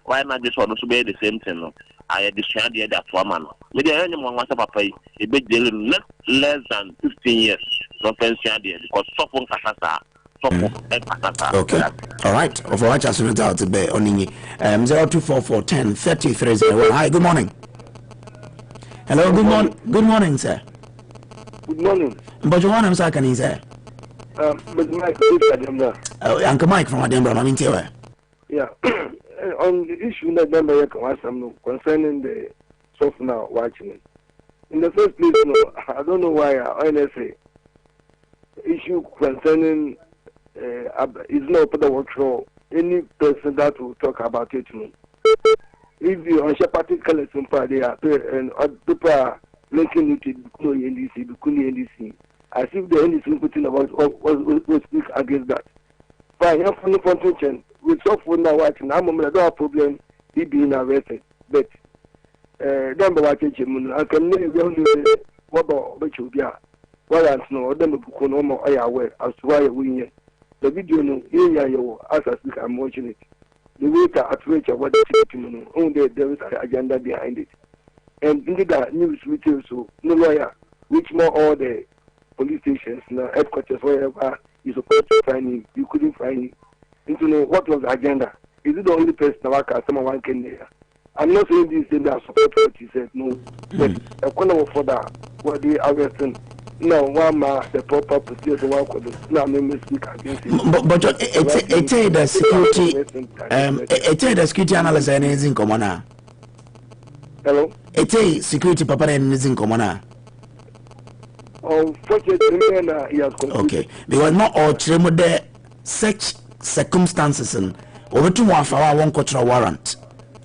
why not just want to be the same thing? No, I destroyed the other woman. Maybe anyone wants to pay a big deal not less than 15 years. No pension because someone Kasasa. Okay. All right. Over watch us out to be on 0244 10 33. Hi, good morning. Hello, good morning. Good morning, sir. Good morning. But you want to can he say? But Mike, Uncle Mike from Adembra, I mean, yeah. On the issue that concerning the soft now watching it. In the first place, no, I don't know why honestly issue concerning is not the workshop. Any person that will talk about it, no. If you on particular somebody and people are linking it to NDC, NDC, as if the NDC putting about what speak against that. Fine, I'm from the contention with software now watching. I'm a problem. He being arrested, but then by watching him, I can never what about you? Yeah, well, I know them who no more are aware as to why we the video no here as I speak, I'm watching it. The way at which what the only there is an agenda behind it. And in the news retail, so no lawyer, which more all the police stations, now headquarters, wherever you supposed to find him, you couldn't find him. And to know what was the agenda. Is it the only person that someone can there? I'm not saying this thing that support what he said, no. But a corner for that, what they arresting. No, one the proper procedure one could now speak against it. But it's the security the security analyst and is in common. Hello? It's a security papa and is in common. Unfortunately, he has concluded. Okay. Because not all tremor there such circumstances and over 2 1 for one quarter warrant.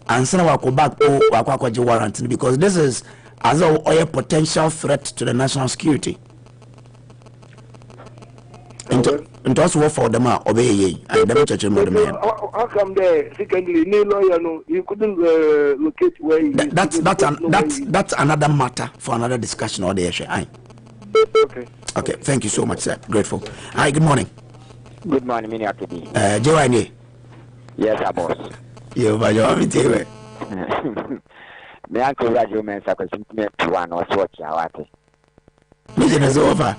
And send our go back to warrant because this is as a potential threat to the national security. And also what for them are obey I never touch him. How come there? Secondly, no lawyer, no, you couldn't locate where that's another matter for another discussion or the issue. Okay, thank you so much, sir. Grateful. Hi, good morning. Good morning, Mini. Joanne. Yes, boss. You by your meeting. Me uncle Radio men sa kwesintime one or so chiawate. Mission is over.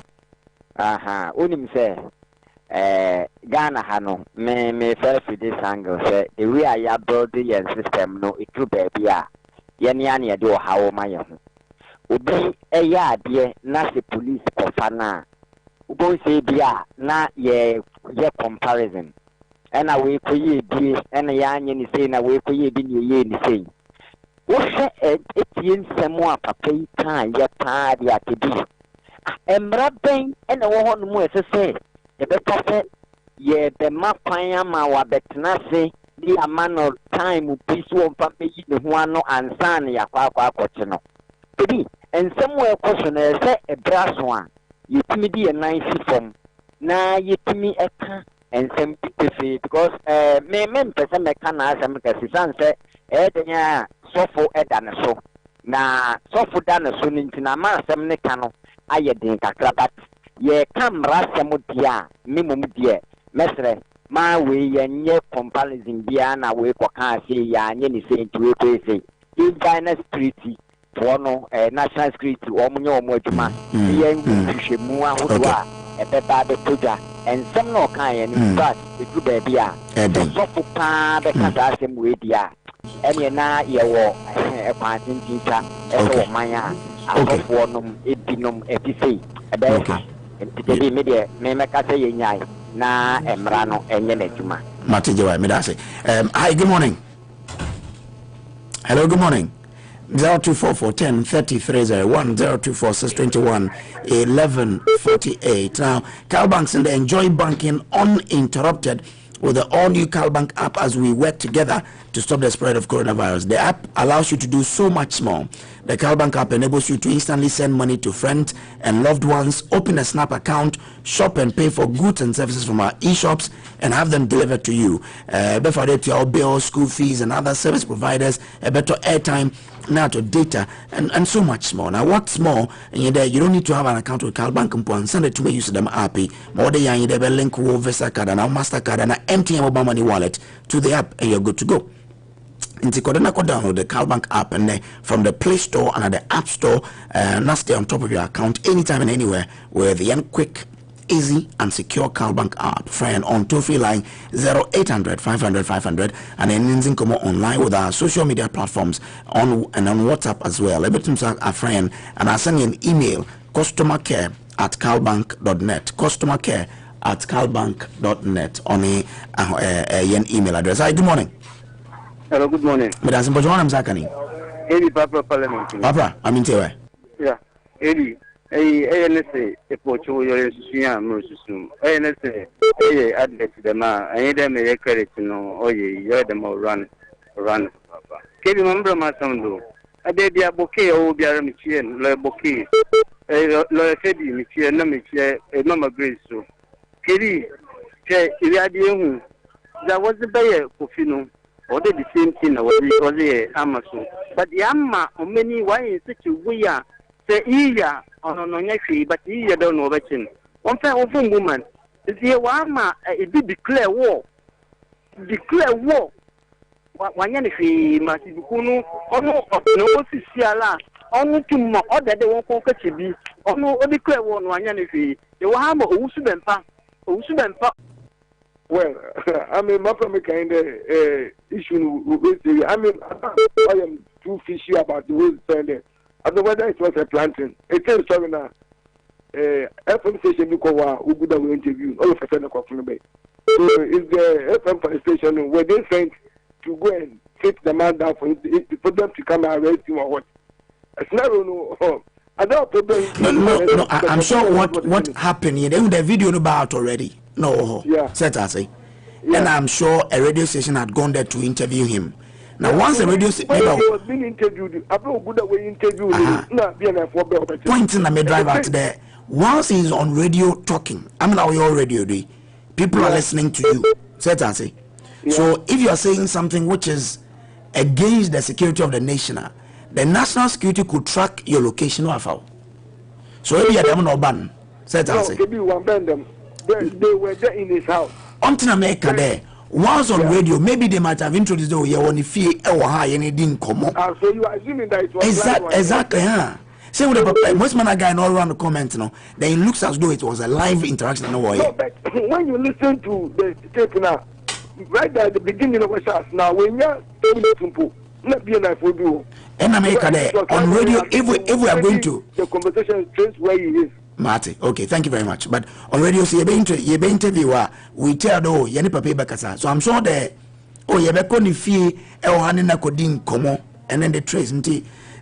Aha, unim say Ghana hano me first with this angle say the way I build the system no it true baby a yeni ani e do hawo maye ho. Obi eya ade na se police kofa na. Ubo say bia na ye comparison. Ena we koye bi ena ya anye ni say na we koye bi ni ye ni say. What Etienne Samoa Papa can yet party at the beach. Embrabbing and a woman more say, the better ye the mapaya mawa betnase, the man of time who peace won't pay the one and son ya papa cochino. Pity, and somewhere questioner say a brass one. You to me be a nice form. Now you to me a car and some people because me person me can ask them because his answer, Edenya. Sofo edane so na sofo dane so nintina ma asem ne ka no aye den kakra bat ye kamra asem dia memom die mesre ma we ye nye comparison bia na we kwaka ase ya nye ni se ntuwe kwese in Ghana security for no national security omunye omo adwuma ye nhwehwemu ahodo a ebeba be toja ensem no kan ye ni but edu ba bia sofo pa be ka asem we dia ene na ye wo ekwantin tinta eso manya afofo nom ebinom episi ebeka ntide me de me meka say yenyai na emra no enye na adwuma Matije wa me da say hi, good morning. Hello, good morning. 0244 10 33 01 024 621 1148. Now, Cal Banks and enjoy banking uninterrupted with the all-new CalBank app as we work together to stop the spread of coronavirus. The app allows you to do so much more. The CalBank app enables you to instantly send money to friends and loved ones, open a Snap account, shop and pay for goods and services from our e-shops, and have them delivered to you. Before that, your bills, school fees, and other service providers, a better airtime, now to data, and so much more. Now, what's more, you don't need to have an account with CalBank and send it to me, use them happy. More than you need a link with Visa card and our MasterCard and our MTN mobile money wallet to the app, and you're good to go. Inti kodena ko download the CalBank app and from the Play Store and the App Store, now stay on top of your account anytime and anywhere with the quick, easy and secure CalBank app. Friend on toll-free line 0800 500 500 and then in come online with our social media platforms on WhatsApp as well. Everything a friend and I send you an email customercare@calbank.net. Customercare@calbank.net on a email address. Hi, good morning. Hello, good morning. Madam Simbajon Zakani. Eddie Papa Parliament. Papa, I'm in Tewe. Yeah. Eddie. ANSA, a pocho, your Susian, Mosum. ANSA, address the man, I need them a credit to know, oh, you're the more run, Papa. Can you remember my son, though? I did the bouquet, oh, be a Michian, Le Bouquet, Lawyer Fedi, Michian, no Michian, a Mama Grace. So, Kitty, Iliadium, that was the Bayer, Kofino, or the same thing, was the Amazon. But the Amma, or many, why is such a way? Say, yeah. On but you don't know what in one fair woman is here. Wama, it did declare war. Declare war. One Yanni, Masikuno, or no, Siala, only to more other than one conquer to be, or no, declare one Yanni, the Wahama, Usubempa, Usubempa. Well, I mean, my kind of issue with the I mean, I am too fishy about the way it's as the weather it was a planting. It is so now. FM station who would have interview all of a sudden. So it's the FM station where they sent to go and take the man down for them to come and arrest him or what. It's not no. I don't problem. No, I'm sure what happened here. They would have video about already. No, yeah. Set I say. Yeah. And I'm sure a radio station had gone there to interview him. Now, once the radio station was being interviewed, I don't good away interviewed. Pointing at me drive out there. Once he's on radio talking, I mean, our radio day, people are listening to you. Set I say. So if you are saying something which is against the security of the nation, the national security could track your location. So if you are them no ban, set I say. They were there in his house. Until America there. Once on radio, maybe they might have introduced the one fee or high and it didn't come up. So you are assuming that it was exactly, yeah. Say with the most man a guy all around the comment, then it looks as though it was a live interaction. No, but when you listen to the tape now, right there at the beginning of the shots, now when you're telling it simple, not be a knife will do. And America there on radio, if we are going to the conversation trace where he is. Marty, okay, thank you very much. But on radio, so you be interviewer, we tell though, you need paper bakasa. So I'm sure that you be koni fee, hanina kodin komo, and then the trace.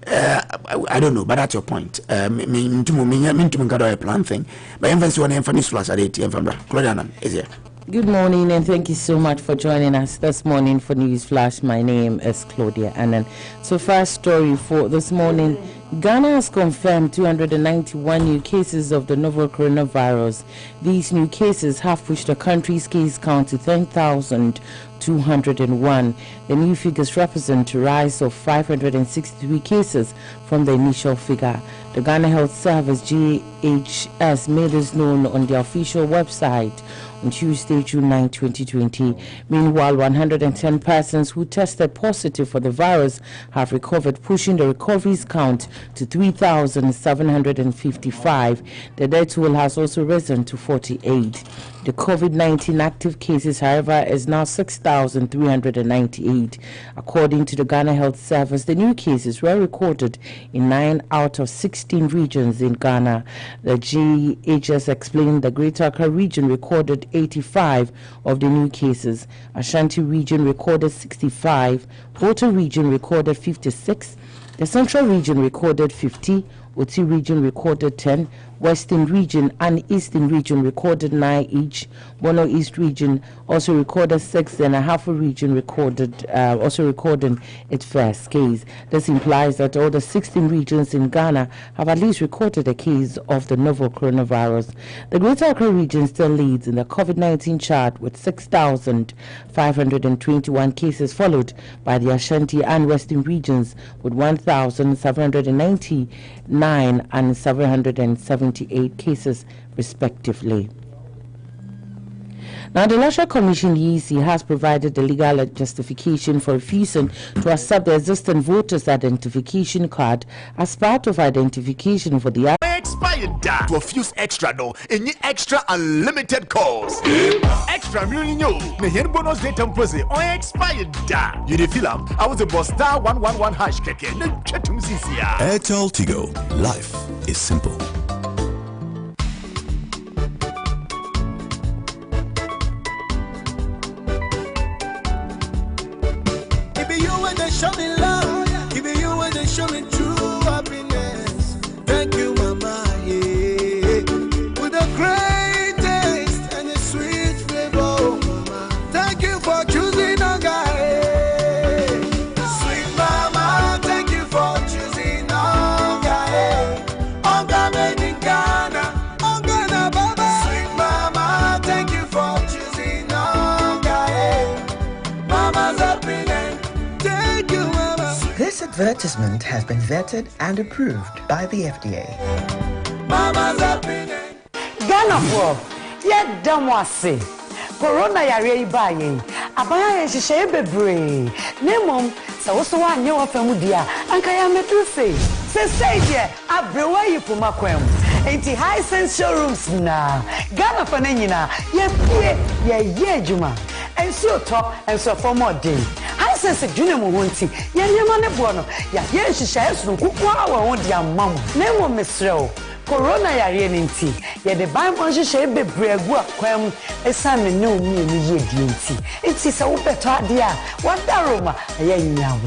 I don't know, but that's your point. Me a plan thing. But emphasis on emphasis flash at ATM from Claudia is here. Good morning and thank you so much for joining us this morning for News Flash. My name is Claudia Annan. So first story for this morning, Ghana has confirmed 291 new cases of the novel coronavirus. These new cases have pushed the country's case count to 10,201. The new figures represent a rise of 563 cases from the initial figure. The Ghana Health Service GHS made this known on their official website on Tuesday, June 9, 2020. Meanwhile, 110 persons who tested positive for the virus have recovered, pushing the recoveries count to 3,755. The death toll has also risen to 48. The COVID-19 active cases, however, is now 6,398. According to the Ghana Health Service, the new cases were recorded in 9 out of 16 regions in Ghana. The GHS explained the Greater Accra region recorded 85 of the new cases. Ashanti region recorded 65. Volta region recorded 56. The Central region recorded 50. Oti region recorded 10. Western region and Eastern region recorded 9 each. Bono East region also recorded 6, and Ahafo region recorded its first case. This implies that all the 16 regions in Ghana have at least recorded a case of the novel coronavirus. The Greater Accra region still leads in the COVID-19 chart with 6,521 cases, followed by the Ashanti and Western regions with 1,799 and 778 cases respectively. Now, the Electoral Commission (EC) has provided the legal justification for refusing to accept the existing voters' identification card as part of identification for the expired da to fuse extra no any extra unlimited calls extra million na here bonus data pose on expired da you dey feel am I was a boss star 111 hash keke na twatum sisia Airtel Tigo, life is simple. Show me love, give you when they show me true happiness. Thank you, Mama, yeah. With a great taste and a sweet flavor, Mama. Thank you for choosing Onga, sweet Mama. Thank you for choosing Onga, Onga made in Ghana, Onga na Baba. Sweet Mama, thank you for choosing Onga, Mama's happiness. This advertisement has been vetted and approved by the FDA. Ghana for yet damwase. Corona yare ibaye. Abaya shishe bebre. Nemom sa woso wa nye wa famudia. Anka ya metru say. Say there abrewa yipuma kwem. Enti high sense showrooms na. Ghana for nyina ye juma. And so top and so for more day. I sense a junior won't Yan Bono, ya she shares from Kukwa or dear mamma. Name of Miss Row. Corona Yarinti, yet the Bible shall be brave work, quam, a son and no me DNT. It is a better dear. What daroma, a yen now.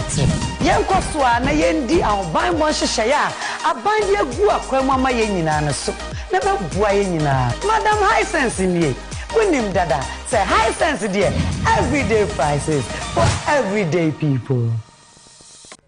Yan Coswa, a yen dear, our Bible shaya, a bind your gua quam, my yen so. Never boyina. Madam High Sense in ye. Winim Dada, say high sense dear, everyday prices for everyday people.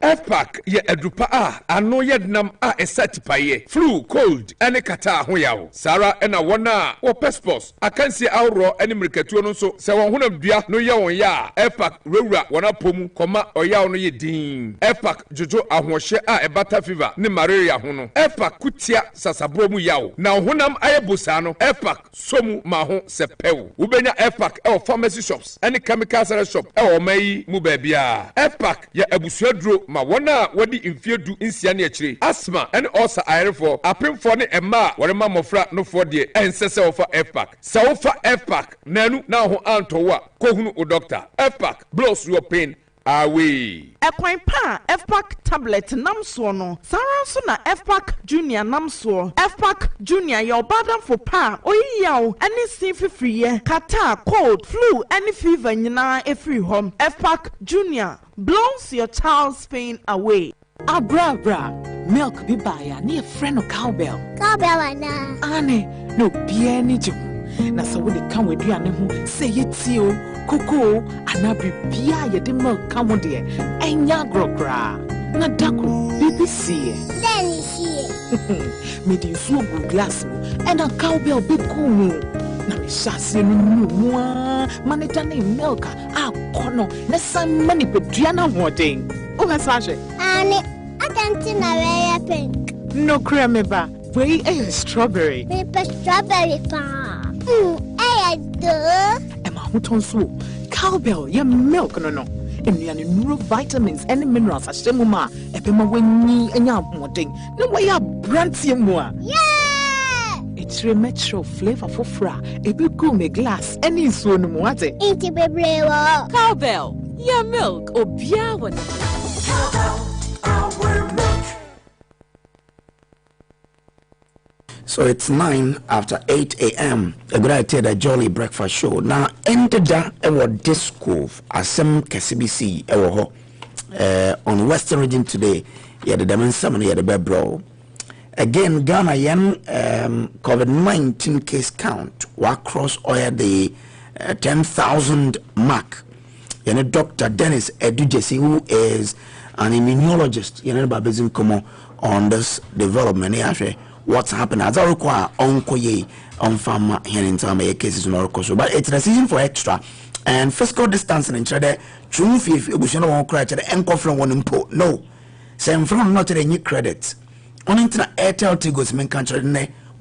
FPAC ye edupa ano yednam esat paye flu cold ene kata ho yawo Sara ena wona wo pespos akansi awro ene mirikatuo no so se won honam dua no ye won ya FPAC rewura wona pomu koma oyawo no ye din FPAC jojo ahohye ebata fever ne malaria ho no FPAC kutia sasabro mu yawo na honam ayebusa no FPAC somu ma ho se pew ubenya FPAC pharmacy shops ene chemical shop mayi mu ba bia FPAC ye abusuaduro ma wona wadi infiedu insia ne akire asthma and also airefo apemfo ne emma worema mofra no fo de ensese ofa FPAC se ofa FPAC nanu na ho antowa kohunu o doctor FPAC blows your pain away. Ekwan pa FPAC tablet namso no Sara so na FPAC junior namso FPAC junior your badam for pa oyiyaw any sin fifriye kata cold flu any fever nyina efri home FPAC junior blows your child's pain away. Abra milk bi baya ni friend of cowbell ana ane no bia ni ju na so we kan we duane ho say yeti o koko anabri bia ye de milk kan ho de enya grokra na dako BBC then see me di so go glass mo and a cowbell bi ko mu na me shase no mu manita na milk a kono na san mani peduana hoden o message ane atanti na we pink no creme ba we a strawberry we strawberry pa Emma Hutonsu, cowbell, your milk no. And you are vitamins and minerals. Ashemuma, Epema Wenny and Yamoting. No way up Brantiamua. Yeah! It's a metro flavor for fra. A big gourmet glass. Any soon moate. Inti bebrewo. Cowbell, your milk, or Biawan. So it's 9 after 8 a.m. A good idea that Jolly Breakfast Show. Now, entered our disco Asem KCBC on Western Region today. Yeah, the Demon Summon, yeah, the Bebro. Again, Ghana yen COVID-19 case count will cross the 10,000 mark. You know, Dr. Dennis Edujesi, who is an immunologist, you know, Babizin Komo on this development. What's happened as I require on farm here in some cases in Orokoso, but it's a decision for extra and physical distancing in Chade. True, if you won't cry to the anchor from one import. No, same from not any credit on internet. Airtel Tigo's main country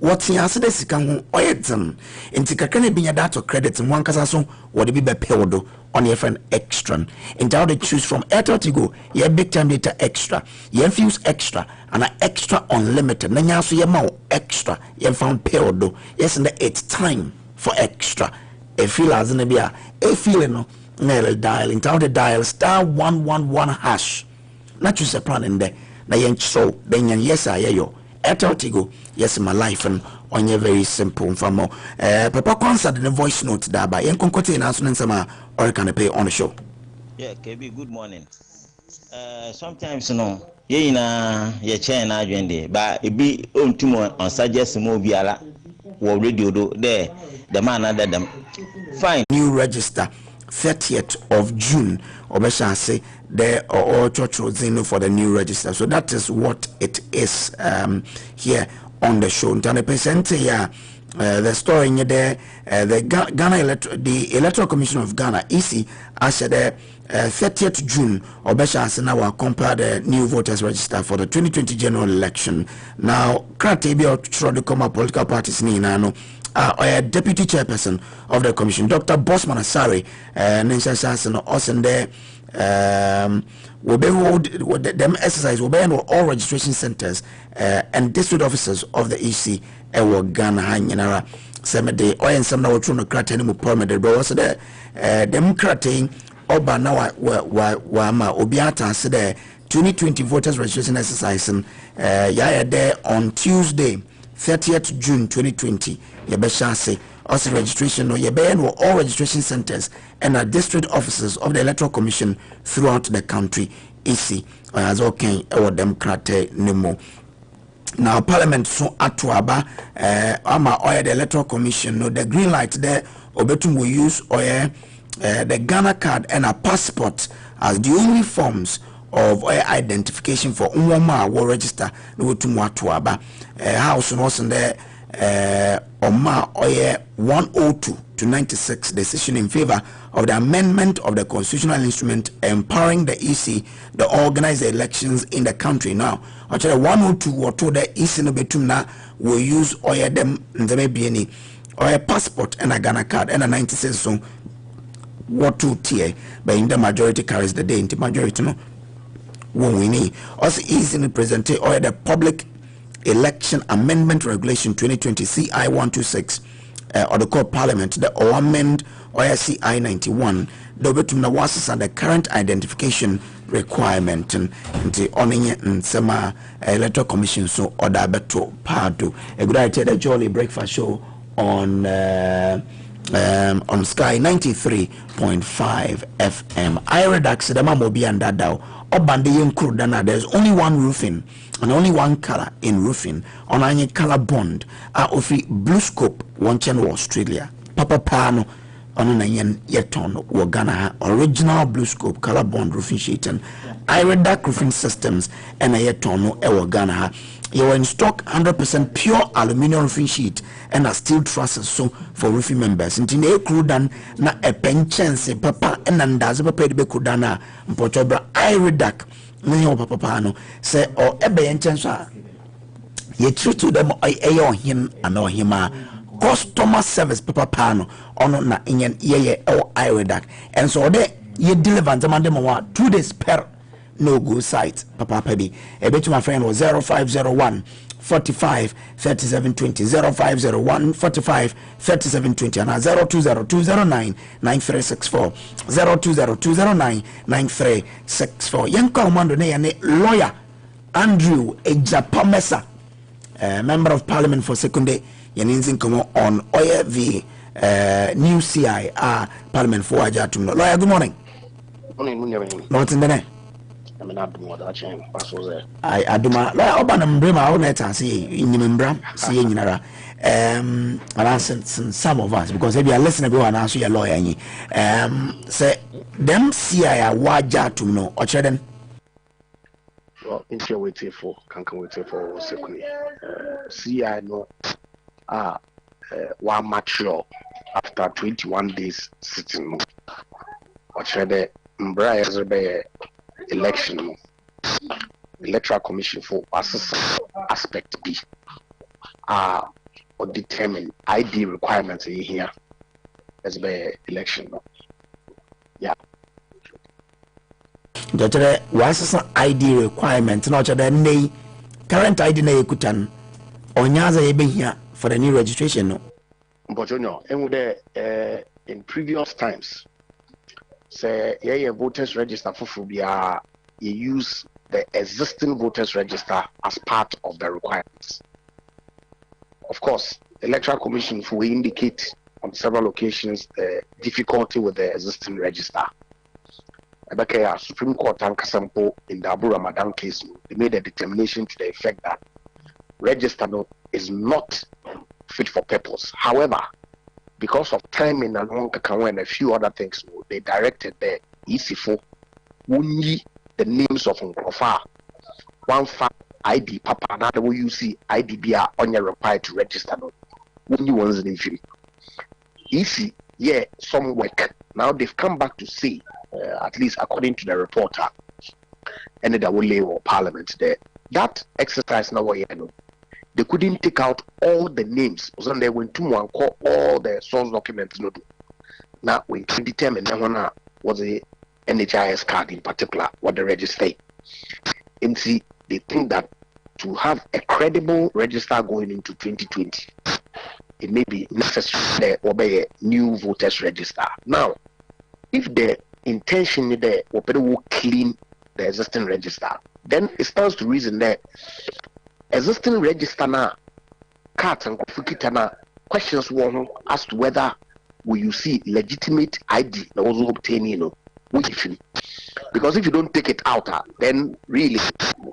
what ya se de sika ho oyedem enti kakra na binya data credit mo ankasa so wo de bi be pewdo on your friend extra and how they choose from Airtel Tigo your big time data extra your fuse extra and extra unlimited na nya so your ma extra you found pewdo yes and it's time for extra a feel as in a feeling no na dial in how the dial *111# not choose a plan in there na yen so then yes I yo Airtel Tigo yes my life and on your very simple from papa concert the voice note that by yen konkote na so nsema or can pay on the show. Yeah, KB, good morning. Sometimes ye na ye chain na adwende but e bi ontimo on suggest mo biala wo radio do there the man under them fine new register 30th of June obesha say there or church zeno for the new register, so that is what it is here on the show. The story in there, the Electoral Commission of Ghana, EC, said the 30th June, Obesha Asena compare the new voters register for the 2020 general election. Now, Kratebi or Trodicoma political parties Ninano, Deputy Chairperson of the Commission, Dr. Bosman Asari, Ninsa Sassen, Osende, will be hold them exercise will be in all registration centers and district officers of the EC ewo Ghana hanyinara semede oyen sem na wotro no krate ni mu permit bro so there dem krate oba na wa ma obiata se there 2020 voters registration exercise ya there on Tuesday 30th June 2020 ye be chance also registration no ye be in all registration centers and district officers of the Electoral Commission throughout the country EC as okay ewo dem krate ni mu. Now Parliament so atuaba ama oya the Electoral Commission no the green light there obetum will use oya the Ghana card and a passport as the only forms of identification for unwama will register no otum atuaba house no so there Oma oya 102 to 96 decision in favor of the amendment of the constitutional instrument empowering the EC to organize the elections in the country. Now, actually 102 or to the EC no betum na will use oya them nzeme bieni oya passport and a Ghana card and a 96 so what two tier but in the majority carries the day into majority no when we need also easily presented oya the public election amendment regulation 2020 CI 126 or the court parliament the amend or CI 91 the betum na was the current identification requirement and the owning and some Electoral Commission so or that beto pado a good idea the jolly breakfast show on Sky 93.5 FM. I redax the mamobi and dadao or bandian crudana. There's only one roofing and only one color in roofing on any color bond. I offer Blue Scope one channel Australia. Papa Pano on an yeton or Ghana original Blue Scope color bond roofing sheet and I redact roofing systems and a yeton or Ghana. You are in stock 100% pure aluminum roofing sheet and a steel trusses so for roofing members. In the crudan na a penchance papa and andaza papa de becudana mpotobra I redact no papa pano say or ebe enchansa ye treat to them on him and or him customer service papa pano on na inyan ye or I redact and so they ye deliver them 2 days per no go site papa pebi a bit to my friend was 0501 45 37 20 0501 45 37 20 and 020209 9364 020209 9364 young commando ne lawyer Andrew Ejapamesa member of parliament for secondary yaninzin come on oya the new CI parliament for ajatum lawyer good morning not in the name I aduma la obana mbrema o net say nyimmbram say nyinara and I some of us because if you are listening to one answer your lawyer say them CI waja to no or cheden well in your waiting for can wait for secondly CI no one mature after 21 days sitting or chede mbra yazbe election Electoral Commission for aspect B or determine ID requirements here as by election. Yeah. Doctor, what's ID requirement? Not the current ID na ekutan. Onyaza ebe here for the new registration. No. But you know, in previous times, say yeah, voters register for Fubia, you use the existing voters register as part of the requirements. Of course, the Electoral Commission will indicate on several occasions the difficulty with the existing register. Ebeke Supreme Court and Kasampo in the Abu Ramadan case, they made a determination to the effect that register is not fit for purpose. However, because of timing and and a few other things, they directed the EC4 only the names of Nkrofa, one fact ID Papa, another way you see IDBR on your required to register. Only ones in the EC, yeah, some work. Now they've come back to say, at least according to the reporter, and the will Parliament there, that exercise now, they couldn't take out all the names. So they went to one call all the source documents. Now we can determine that was a NHIS card in particular, what the register. And see, they think that to have a credible register going into 2020, it may be necessary to obey a new voters register. Now, if the intention is there, we will clean the existing register, then it stands to reason that existing register now, cards and questions one as to whether will you see legitimate ID that was obtained, because if you don't take it out, then really,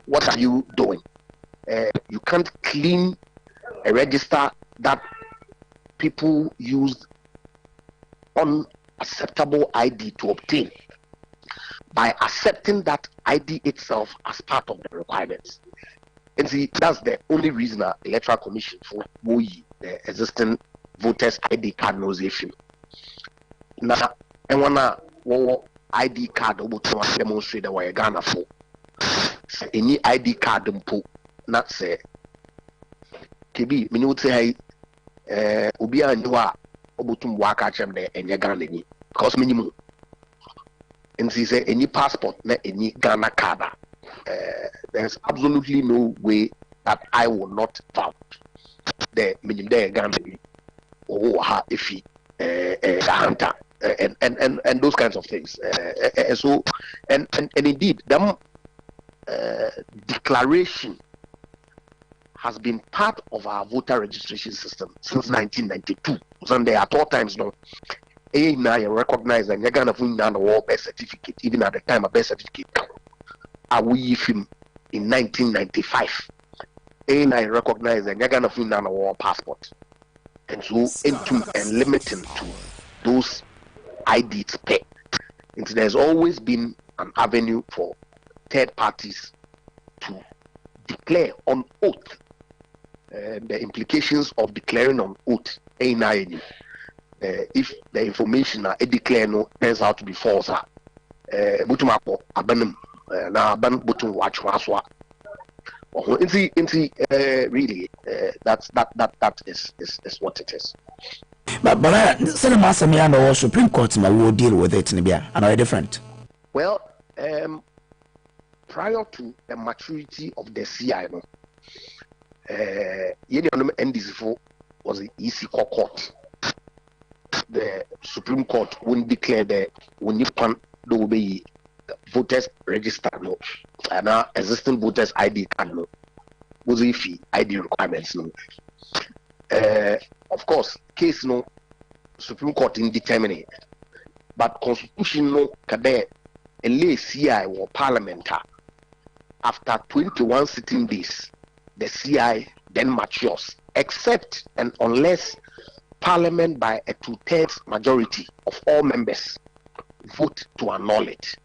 what are you doing? You can't clean a register that people use unacceptable ID to obtain by accepting that ID itself as part of the requirements. And see, that's the only reason the Electoral Commission for the existing voters ID card knows issue. Now, I wanna ID card over to demonstrate that we're Ghana for any ID card not say KB minute say Ubia and Dua Obutum Waka Chem there and Ghana because minimum. And she say any passport, not any Ghana card. There's absolutely no way that I will not found the minimum there Ghana or if he hunter and those kinds of things. So and indeed them declaration has been part of our voter registration system since 1992. So there at all times now. I recognize that you're gonna find a birth certificate, even at the time a birth certificate. I we him in 1995. I recognize that you're gonna find a war passport, and so into and limiting to those IDs pay. And so there's always been an avenue for third parties to declare on oath the implications of declaring on oath. If the information I declare no turns out to be false, butumapo abanum na aban butum wachwaswa. Really, that is what it is. But Senator Masamiano or Supreme Court will deal with it in Libya, and are different. Well, prior to the maturity of the CI, NDC4 was the EC court. The Supreme Court wouldn't declare that when you can do be voters register no, and our existing voters ID card no, was if ID requirements no. Of course, case no Supreme Court indeterminate, but Constitution no kade ele CI or Parliament after 21 sitting days, the CI then matures, except and unless Parliament by a 2/3 majority of all members vote to annul it.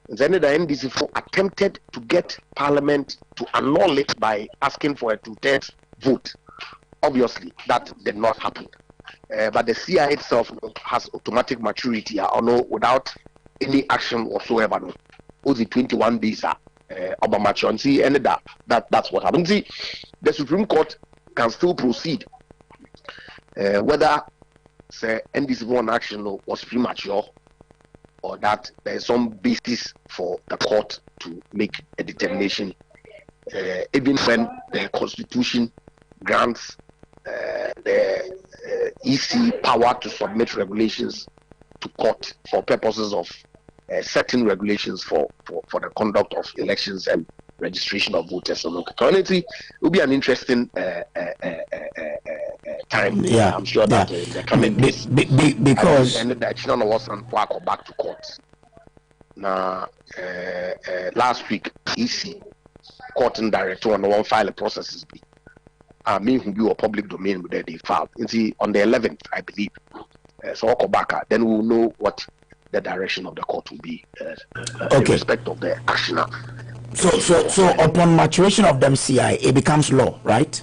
Then the NDC4 attempted to get Parliament to annul it by asking for a 2/3 vote. Obviously, that did not happen. But the CI itself has automatic maturity or no, without any action whatsoever. No. Only 21 days of maturity, and that's what happened. See, the Supreme Court can still proceed whether say NDC one action was premature or that there is some basis for the court to make a determination, even when the Constitution grants the EC power to submit regulations to court for purposes of setting regulations for the conduct of elections and registration of voters. So currently will be an interesting time. Yeah, I'm sure that the coming days, because and the China was and back to court. Now, last week, EC court and director on the one file processes be. Me who be a public domain that they filed. On the 11th, I believe. So I'll back. Then we'll know what the direction of the court will be in respect of the action. So upon maturation of them CI, it becomes law, right?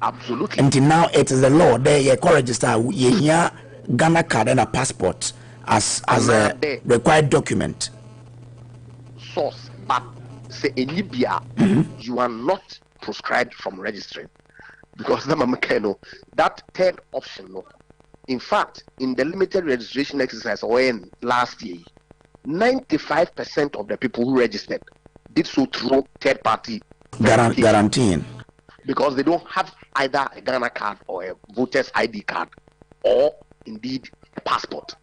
Absolutely. Until now, it is the law. There, you register your Ghana card and a passport as a required document. Source, but say in Libya, you are not proscribed from registering because that third option. In fact, in the limited registration exercise when last year, 95% of the people who registered did so through third party guaranteeing, because they don't have either a Ghana card or a voter's ID card or indeed a passport.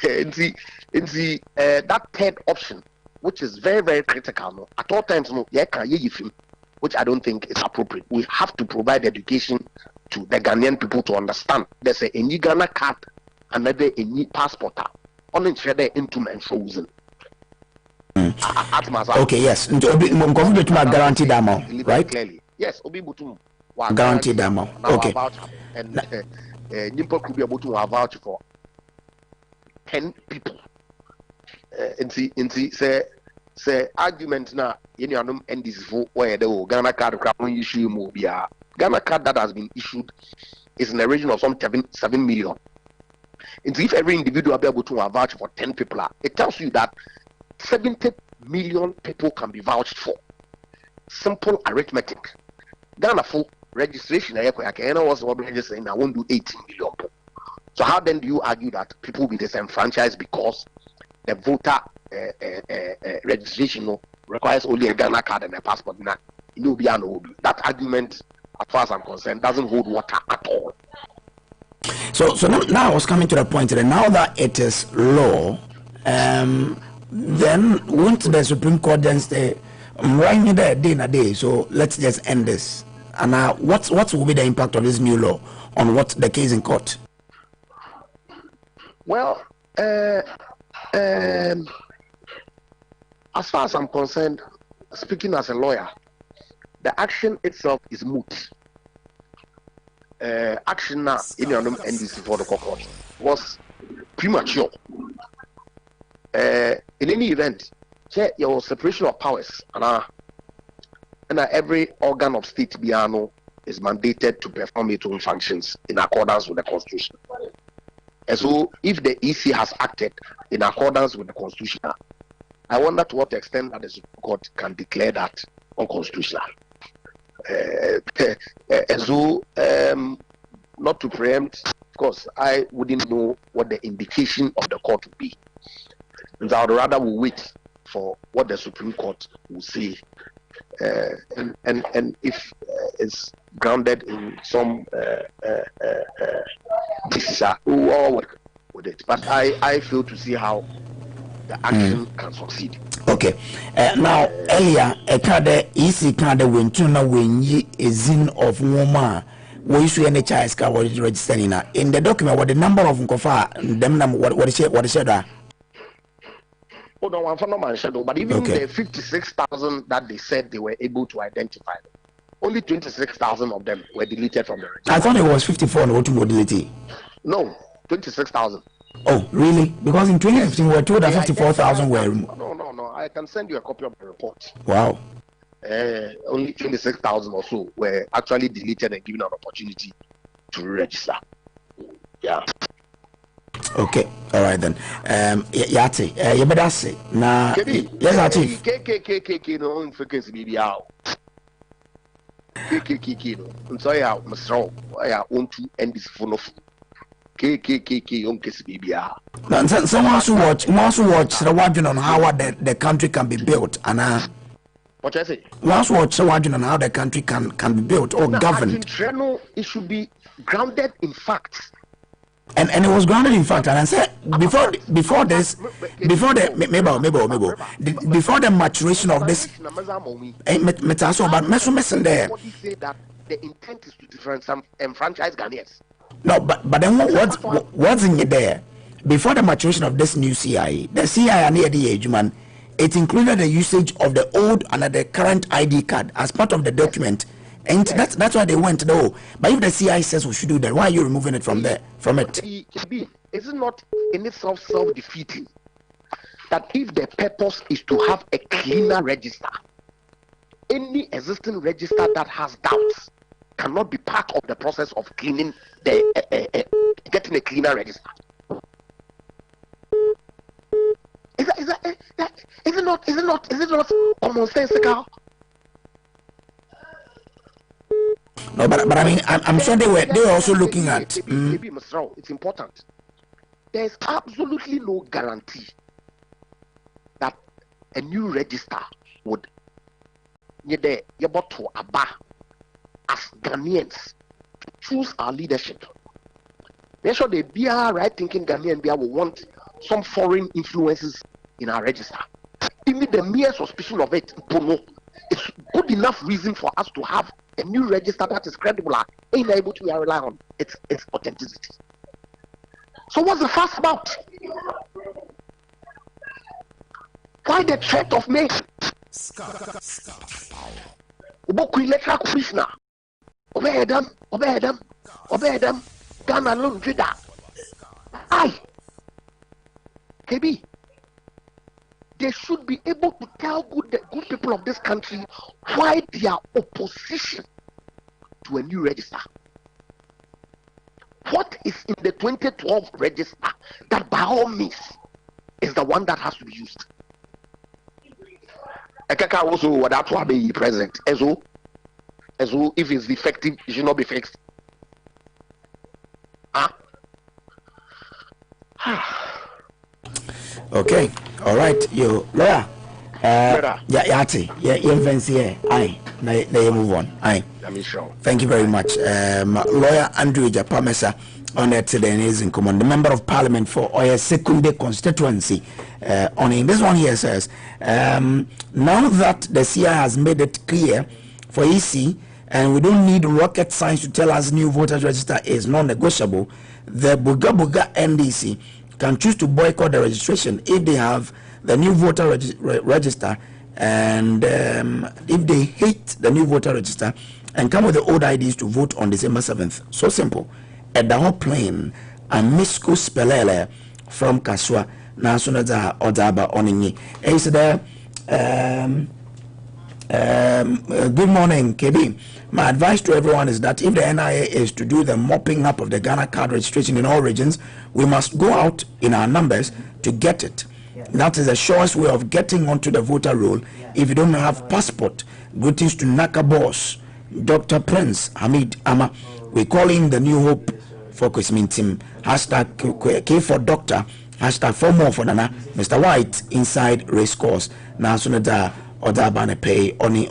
and see that third option, which is very, very critical, at all times, which I don't think is appropriate. We have to provide education to the Ghanaian people to understand there's a new Ghana card and a new passport on into frozen. Okay, yes. Guaranteed amount, right? Clearly. Yes, Obi Butum. Guaranteed amount. Okay. And Nimpo could be able to vouch for 10 people. And see, say argument now, and this vote where the Ghana card issue mobile. Ghana card that has been issued is in the region of some 7 million. And if every individual be able to vouch for 10 people, it tells you that 70 million people can be vouched for. Simple arithmetic. Ghana for registration, I was registering, I won't do 18 million. So how then do you argue that people will be disenfranchised because the voter registration requires only a Ghana card and a passport? That argument, as far as I'm concerned, doesn't hold water at all. So now I was coming to the point that now that it is law, then won't the Supreme Court then say, I'm writing there day and a day, so let's just end this? And now, what will be the impact of this new law on what the case in court? Well, as far as I'm concerned, speaking as a lawyer, the action itself is moot. Action now in your NDC for the court was premature. In any event, your separation of powers and every organ of state is mandated to perform its own functions in accordance with the Constitution. And so, if the EC has acted in accordance with the Constitution, I wonder to what extent that the Supreme Court can declare that unconstitutional. And so, not to preempt, of course, I wouldn't know what the indication of the court would be. And I would rather wait for what the Supreme Court will say, and if it's grounded in some basis, we will work with it. But I fail to see how the action can succeed. Okay. Now, earlier, a card EC card when tuna when ye is in of woman. We issue NHIS card was registered in the document. What the number of Nkofa them number what is that? Oh no, I'm not mentioned, but even the 56,000 that they said they were able to identify, only 26,000 of them were deleted from the register. I thought it was 54 and what to delete. No, 26,000. Oh, really? Because in 2015 we were told that 54,000 were removed. No. I can send you a copy of the report. Wow. Only 26,000 or so were actually deleted and given an opportunity to register. Yeah. Okay, all right then. Yati, you better say. Now, yes, Ati. KKK no frequency be out. KKK no. I'm sorry, I'm strong. I want to end this phone off. KKK on Kesibia. Someone also watch the watching on how the country can be built, and what I say? Once watch the watching on how the country can be built or governed. It should be grounded in facts. And it was grounded in fact, and I said before the maturation of this, there. Say that the intent is to different some enfranchise Ghanaians. No, but then what's in there? Before the maturation of this new CIA, the CIA near the age man, it included the usage of the old and the current ID card as part of the document. And yes. That's why they went though. But if the CI says we should do that, why are you removing it from it? Is it not in itself self-defeating that if the purpose is to have a cleaner register, any existing register that has doubts cannot be part of the process of cleaning the getting a cleaner register? Is it not commonsensical? No, but I mean, I'm sure they were also looking at. It's important. There's absolutely no guarantee that a new register would be able to aba as Ghanaians choose our leadership. Make sure they be our right thinking Ghanaian will want some foreign influences in our register. Even the mere suspicion of it, it's good enough reason for us to have a new register that is credible and able to rely on its authenticity. So what's the fuss about? Why the threat of me? Oboku electoral commissioner. Obey them. Ghana alone did that. Aye. KB. They should be able to tell good people of this country why they are opposition to a new register. What is in the 2012 register that by all means is the one that has to be used? Ekeka also would have to be present. As well, if it's defective, it should not be fixed. Okay, all right, you lawyer. Move on. Thank you very much, lawyer Andrew Japamesa on it today is in command, the member of parliament for Oya Secunde constituency. On in this one here says, now that the CIA has made it clear for EC, and we don't need rocket science to tell us new voters register is non-negotiable, the Buga NDC can choose to boycott the registration if they have the new voter register, and if they hate the new voter register and come with the old IDs to vote on December 7th. So simple. At the whole plane, and Misko Spelele from Kaswa, National Odaba Oningi. Is there? Good morning, KB. My advice to everyone is that if the NIA is to do the mopping up of the Ghana card registration in all regions, we must go out in our numbers to get it. That is the surest way of getting onto the voter roll. If you don't have passport, greetings to Naka Boss, Dr. Prince Hamid Ama. We call him the New Hope Focus Mean Team. Hashtag K for Doctor. Hashtag for more for Nana. Mr. White inside race course. Now soon as Odabane pay oni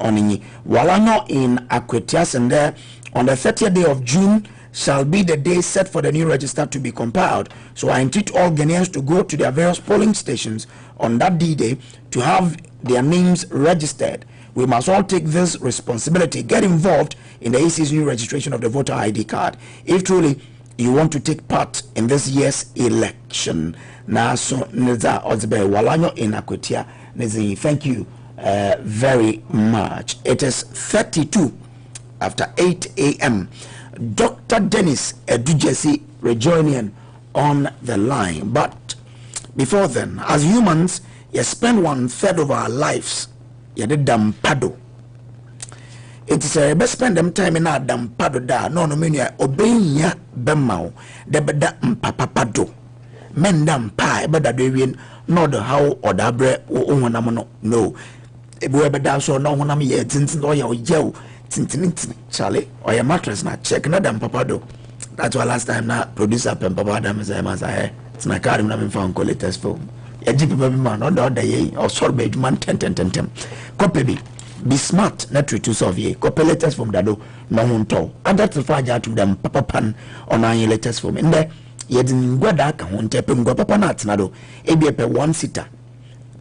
Walano in Akwetias, and there on the 30th day of June shall be the day set for the new register to be compiled. So I entreat all Ghanaians to go to their various polling stations on that D-Day to have their names registered. We must all take this responsibility, get involved in the EC's new registration of the voter ID card, if truly you want to take part in this year's election. Now, so Niza Ozbe Walanyo in Akwetia. Nizi, thank you very much. It is 32 after 8 a.m. Dr. Dennis Edujesi rejoining on the line. But before then, as humans, you spend 1/3 of our lives you did dampado. It is a best spend them time in our dampado da no mean obeying bemau de beda mpapapado men dampa beda de no the how or da bre no ebu beda so no honam ye tintin or ya tintin chale or your mattress na check na dampapado That's why last time na producer Papa Adam say masa it's my car na me found call latest phone. Ya jipe baby man on the other ye or sorry be man 10 copy be smart na treat to solve ye copy latest from dado no hunto other to faja to them papa pan on an latest from in there ye din gwada ka hunte pe ngwa papa na atnado e be pe 1 seater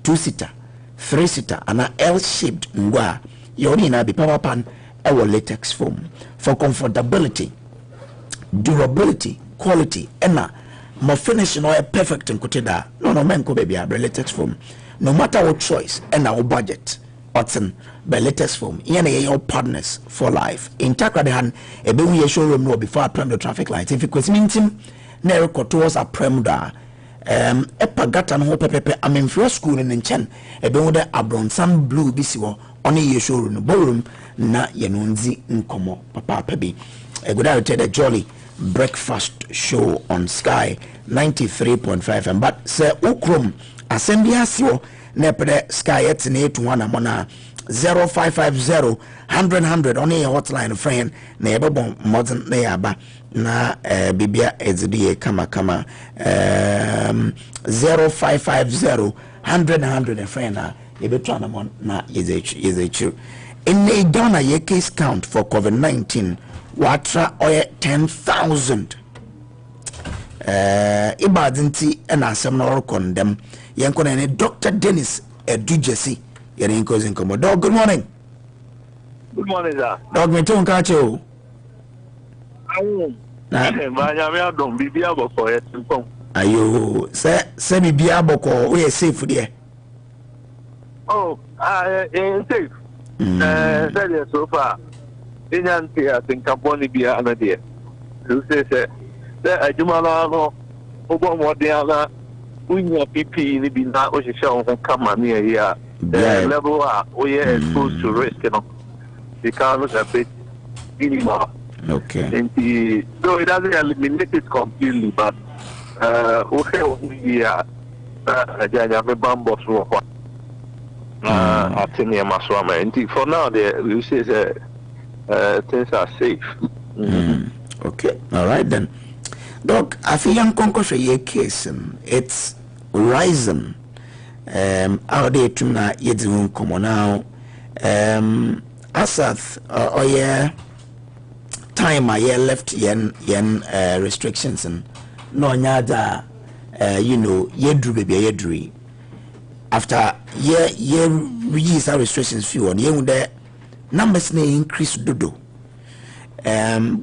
2 seater 3 seater and a L shaped ngwa ye na be papa pan e latex foam for comfortability, durability, quality and more finishing or perfect in kutida no man ko baby latex foam no matter what choice and our budget Otson by latest form your partners for life in Takradahan a be showroom no before I prem the traffic light if it was meeting near towards a prem da epagata no pepepe I mean for school in chen a be with a bronsan blue bisiwo on a showroom no ballroom na yenunzi nkomo papa pebi a good out the jolly breakfast show on Sky 93.5 and but say ukrom assembly asio nepede Sky at 81 amona 0550 100 on a hotline friend na ebe modern na yaba na bibia ezidi kama 0550 100 friend na ebe twana mon na yezechu in a Ghana ye case count for COVID-19 watra oye 10,000 ibadinti and asem no condemn yankona ne Dr. Dennis Edujesi yene nkozi nkomo. Dog, good morning. Good morning, sir. Dog, me ton kache o. Manya me adom bibi aboko ye timpon. Ayo, se bibi aboko we safe there. Oh, safe. Say so far. Inyanti I think Caponi be another day. You say Ajumala no Obo Modiana Unya PP ni be na o show come near here. The level we are exposed to risk, you know. The car is a bit minimal. Okay. So it doesn't eliminate it completely, but we are a bamboo swap. I think for now, we say things are safe. Okay, all right then. Doc, I feel young concourse a case, it's rising. Our day to na yedun come now. Asath or yeah, time I left yen restrictions and no nyada, you know, yedru baby yedri. After year release our restrictions few on you there numbers may increase dodo.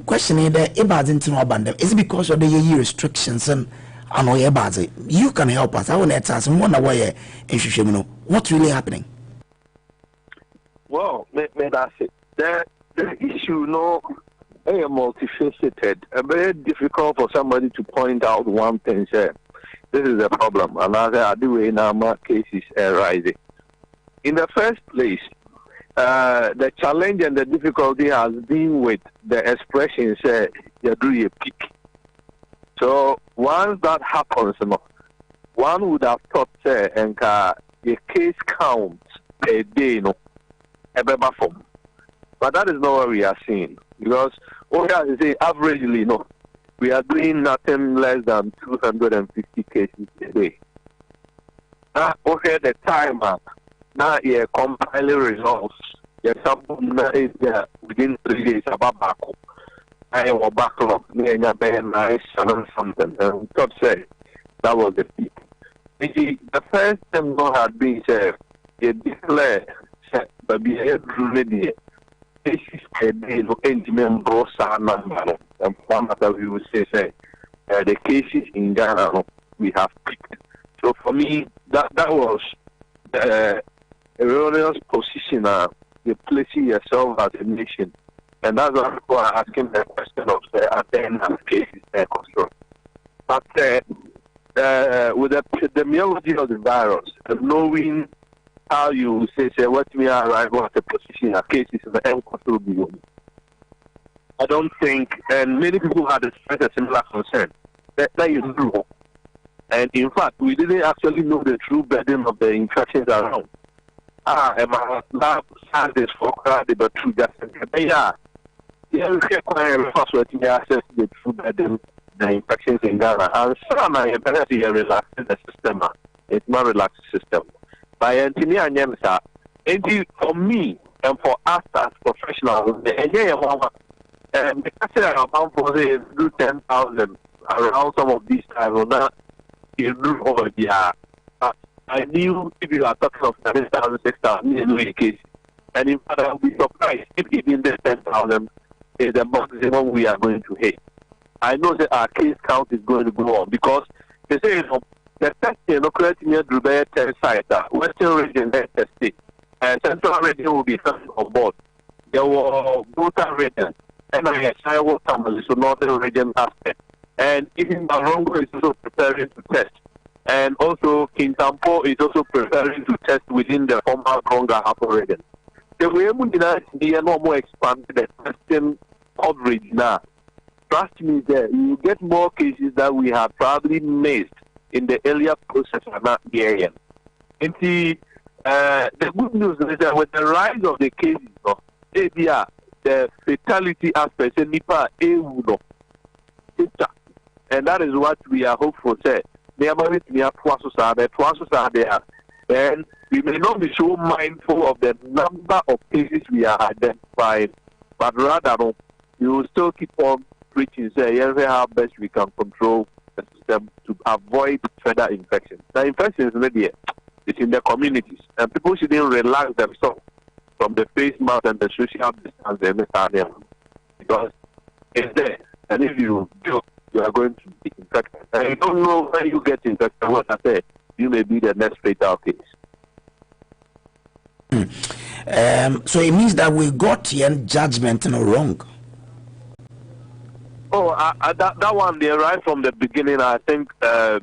Questioning the ibadin no abandon is it because of the year restrictions and all your bad. You can help us. I want to ask wonder why in what's really happening? Well, that's it. The issue no multifaceted. Very difficult for somebody to point out one thing. Say, this is a problem. Another I do in our cases rising. In the first place, the challenge and the difficulty has been with the expression say you do a peak. So once that happens, one would have thought say and the case count a day a better form. But that is not what we are seeing because we are say averagely we are doing nothing less than 250 cases a day. Okay, the time now you're compiling results. Your sample is within 3 days about back. I am backlog near nice and something. And we thought say that was the peak. The first time God had been said, you declare but be a ready. This is a day no engine brosa number. And one that we will say the cases in Ghana we have picked. So for me that was a erroneous position you're placing yourself as a nation. And that's why people are asking the question of attendance cases control. But with the epidemiology of the virus and knowing how you say what me arrive at the position of cases in the end control beyond. I don't think, and many people had expressed a similar concern that is true. And in fact, we didn't actually know the true burden of the infections around. And my lab had this for the true just yeah. yeah, we can't fast what you access the food that the infections in Ghana. And some are relaxing the system. It's not relaxed system. By Anthony and Yemsa, for me and for us as professionals, the amount for say do 10,000 around some of these times or not you do over there. I knew if you are talking of 7,000, 6,000 in the case. And in fact, I'll be surprised if even this 10,000 is the maximum we are going to hit. I know that our case count is going to go on because they say the testing occurring near Drubaya 10 sites, Western region, state, and Central region will be coming on board. There were Northern region, NIS, Iowa, Tamale, so Northern region aspect. And even Barongo is also preparing to test. And also Kintampo is also preparing to test within the former Conga Hapo region. The way we need no more expanded the testing coverage now. Trust me, there you get more cases that we have probably missed in the earlier process of that area. And the good news is that with the rise of the cases of ABR, the fatality aspect, and that is what we are hopeful. Say, then we may not be so mindful of the number of cases we are identifying, but rather we will still keep on preaching, say, how best we can control the system to avoid further infections. The infection is already there. It's in the communities, and people shouldn't relax themselves from the face mask and the social distance they understand because it's there. And if you do, you are going to be infected. And you don't know when you get infected. What I said, you may be the next fatal case. So it means that we got here judgment wrong. Oh, that one there, right from the beginning, I think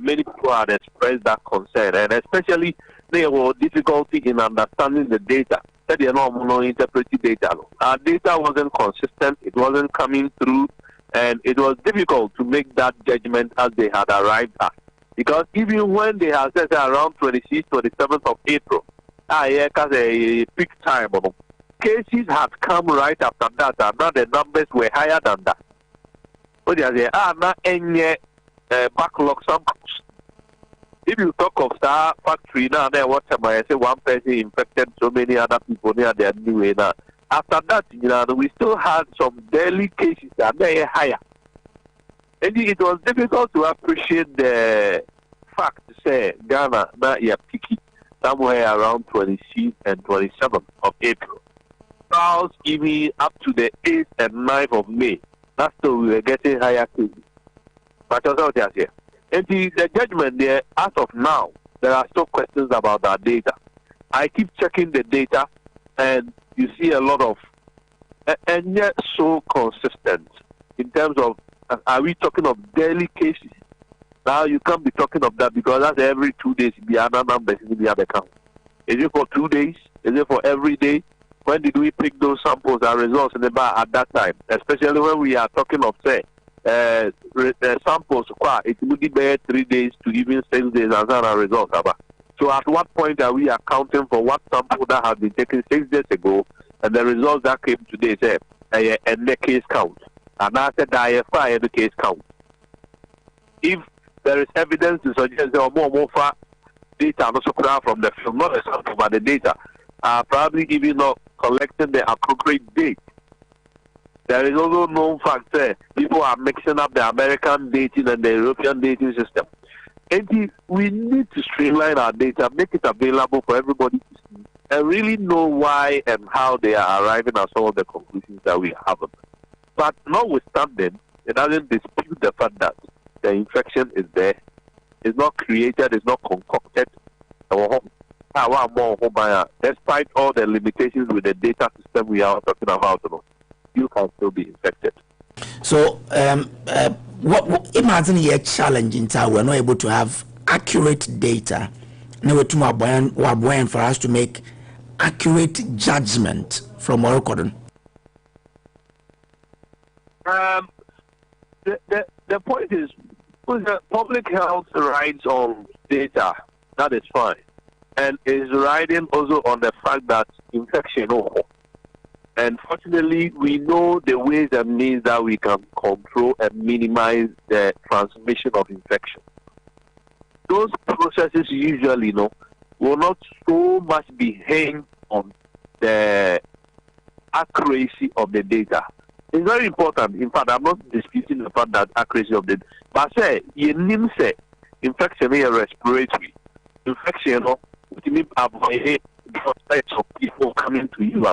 many people had expressed that concern, and especially they were difficulty in understanding the data. That they are not interpreting data. Our data wasn't consistent; it wasn't coming through, and it was difficult to make that judgment as they had arrived at. Because even when they had said around 26th, 27th of April, a peak time, cases had come right after that, and now the numbers were higher than that. But they are not any backlog samples. If you talk of Star Factory now, then what time I say one person infected so many other people near their new way now. After that, we still had some daily cases that are higher. And it was difficult to appreciate the fact to say Ghana now you're peaking somewhere around 26th and 27th of April. Trials even up to the 8th and 9th of May. That's still we were getting higher cases. But also here. And the judgment there, as of now, there are still questions about that data. I keep checking the data, and you see a lot of, and yet so consistent in terms of, are we talking of daily cases? Now you can't be talking of that because that's every 2 days. Be another number in the other count. Is it for 2 days? Is it for every day? When did we pick those samples and results in the bar at that time? Especially when we are talking of, say, samples, it would be 3 days to even 6 days as a result. So at what point are we accounting for what sample that has been taken 6 days ago and the results that came today, say, and the case count? And I said, I the case count. If there is evidence to suggest there are more data also from the film, not a sample, but the data, are probably even not collecting the appropriate date. There is also known fact that people are mixing up the American dating and the European dating system. And we need to streamline our data, make it available for everybody to see, and really know why and how they are arriving at some of the conclusions that we have. But notwithstanding, it doesn't dispute the fact that the infection is there. It's not created, it's not concocted. Despite all the limitations with the data system we are talking about, you can still be infected. So, what imagine a challenge in time we're not able to have accurate data. Now we're for us to make accurate judgment from our recording. The point is, the public health rides on data. That is fine, and is riding also on the fact that infection. And fortunately, we know the ways and means that we can control and minimize the transmission of infection. Those processes usually, will not so much be hinged on the accuracy of the data. It's very important. In fact, I'm not disputing the fact that accuracy of the data. But say, you need say infection is respiratory. Infection, which means avoid the types of people coming to you.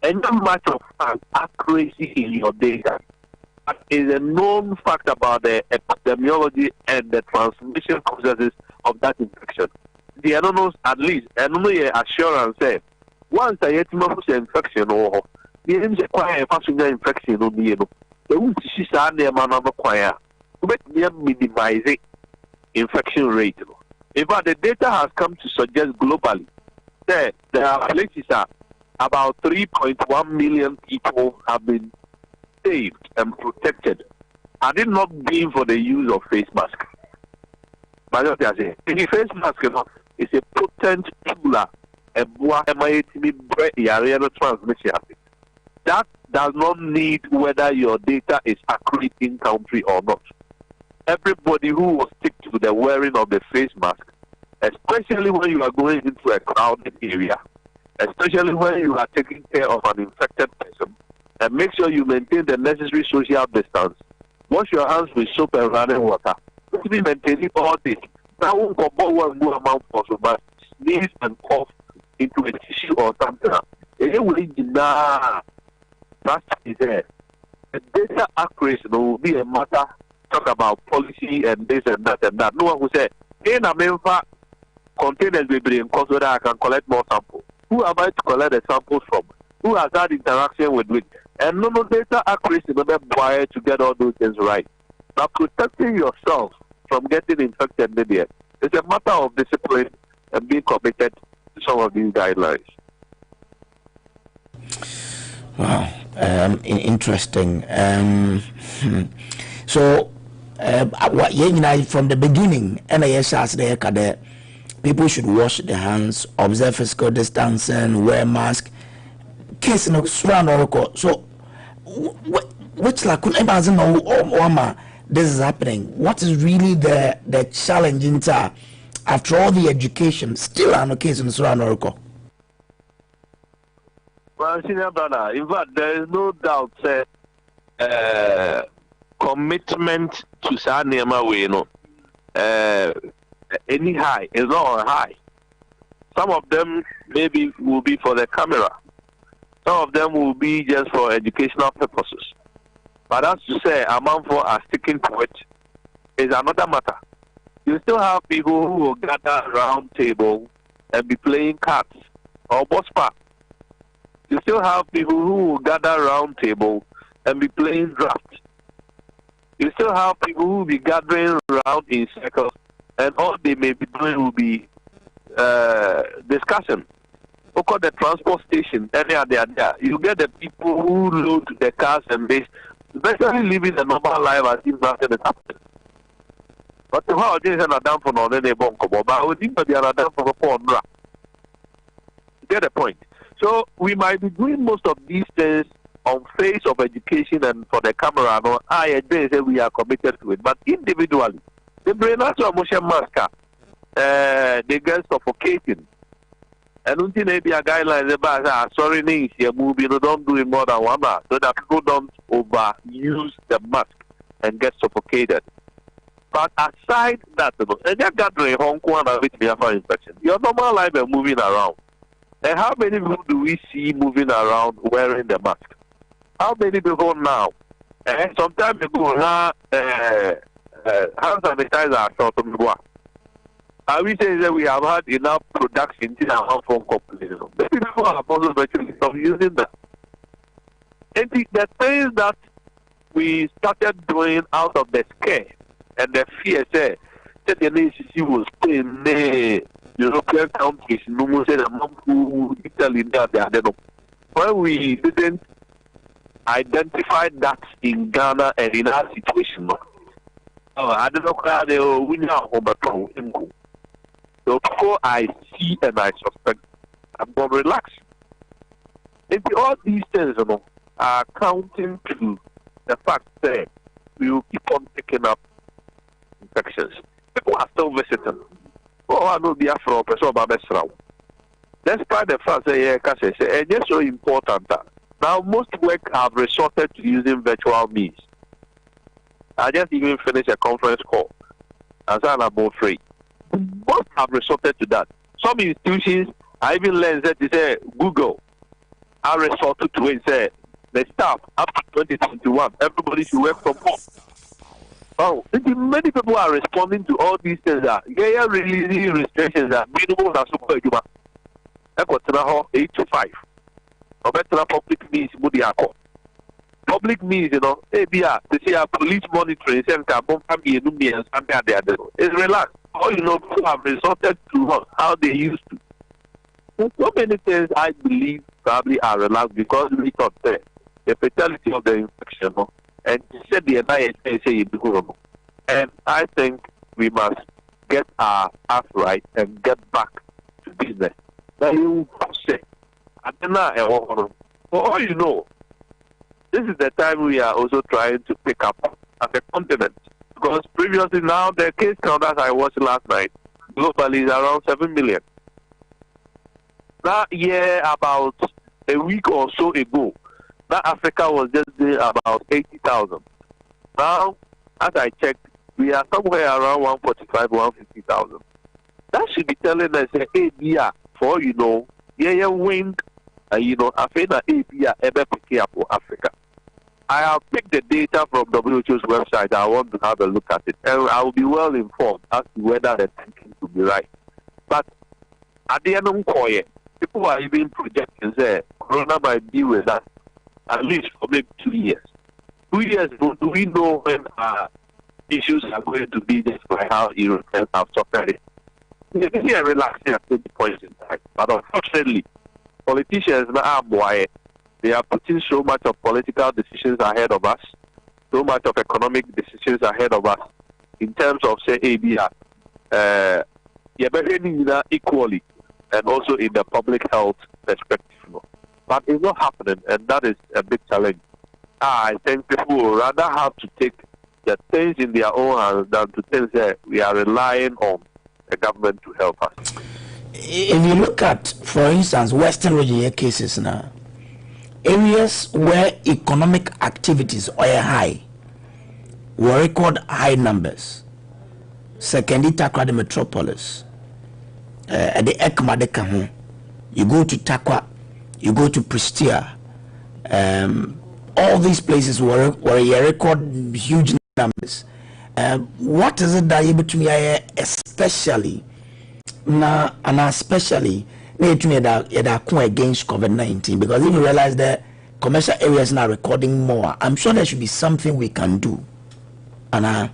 And no matter of accuracy in your data is a known fact about the epidemiology and the transmission processes of that infection. The anonos at least, and only assurance say once I get infection or the infection infection on the she said the man of choir to minimize infection rate. In fact, the data has come to suggest globally that there are places that about 3.1 million people have been saved and protected, had it not been for the use of face mask. But the face mask is a potent tool transmission. That does not need whether your data is accurate in country or not. Everybody who will stick to the wearing of the face mask, especially when you are going into a crowded area, especially when you are taking care of an infected person, and make sure you maintain the necessary social distance. Wash your hands with soap and running water. Let me maintain all this. Now, one more amount for but sneeze and cough into a tissue or something. Anyway, that is there. The data accuracy will be a matter. Talk about policy and this and that and that. No one will say, "Hey, na memfa containers will be in so that I can collect more samples." Who am I to collect the samples from? Who has had interaction with it? And no data accuracy is required to get all those things right. Now, protecting yourself from getting infected media is a matter of discipline and being committed to some of these guidelines. Wow, interesting. So, from the beginning, people should wash their hands, observe physical distancing, wear mask. Case no surround or so. Which like couldn't know this is happening. What is really the challenge in after all the education still on case in surround or Well, senior brother, in fact, there is no doubt commitment to Sanema way, any high is not high. Some of them maybe will be for the camera. Some of them will be just for educational purposes. But as to say, among for are sticking to it is another matter. You still have people who will gather around table and be playing cards or bospa. You still have people who will gather around table and be playing draft. You still have people who will be gathering around in circles, and all they may be doing will be discussion. Look at the transport station, any are there. You get the people who load the cars and this, especially living a normal life as if nothing is happening. But the how they are down for no any bonko, but I would think that they are down for the phone. Get the point. So we might be doing most of these things on face of education and for the camera. No, I say we are committed to it, but individually, the brain also motion mask, they get suffocating. And until maybe a guideline about sorry names here movie, don't do it more than 1 hour so that people don't overuse the mask and get suffocated. But aside that, and you're gathering Hong Kong with the infection. Your normal life is moving around. And how many people do we see moving around wearing the mask? How many people now? And sometimes people hand sanitizer are short of the I will say that we have had enough production in our phone company. Maybe people are also virtually stop using that. And the things that we started doing out of the scare and the fear, say that the NCC was in the European countries, no say the Italy, when we didn't identify that in Ghana and in our situation, I don't know how they will win out over. So before I see and I suspect, I'm going to relax. All these things, are counting to the fact that we will keep on picking up infections. People are still visiting. Oh, I know the Afro person about Besra. Despite the fact that it's just so important that now most work have resorted to using virtual means. I just even finished a conference call as I'm about free. Most have resorted to that. Some institutions, I even learned that they say Google. I resorted to it. Say the staff up to 2021, everybody should work from home. Oh, many people are responding to all these things. That they are releasing restrictions that minimum are super human. I got 8 to 5. Or better public means public means, they say a police monitoring center, it's relaxed. Or people have resorted to how they used to. So many things I believe probably are relaxed because we thought the fatality of the infection, and said the entire say and I think we must get our ass right and get back to business. Now you say, for all you know, this is the time we are also trying to pick up as a continent. Because previously now the case count as I watched last night globally is around 7 million. That year, about a week or so ago, that Africa was just doing about 80,000. Now, as I checked, we are somewhere around 145, 150,000. That should be telling us, hey, yeah, for all you know, wind, I think that APA ever pick up for Africa. I have picked the data from WHO's website. I want to have a look at it, and I will be well informed as to whether the thinking could be right. But at the end of the day, people are even projecting that Corona might be with us at least for maybe 2 years. 2 years, do we know when issues are going to be just by how Europeans have suffered it? They are relaxing at 20 points in time. But unfortunately, politicians now they are putting so much of political decisions ahead of us, so much of economic decisions ahead of us in terms of, say, ABR. Equally, and also in the public health perspective. But it's not happening, and that is a big challenge. I think people will rather have to take the things in their own hands than to think that we are relying on the government to help us. If you look at, for instance, Western region cases now, areas where economic activities are high will record high numbers. Secondly, Takwa the metropolis. At the Ekma, you go to Takwa, you go to Prestia, all these places where you record huge numbers. What is it that you between especially now and especially against COVID-19? Because if you realize that commercial areas now recording more, I'm sure there should be something we can do. And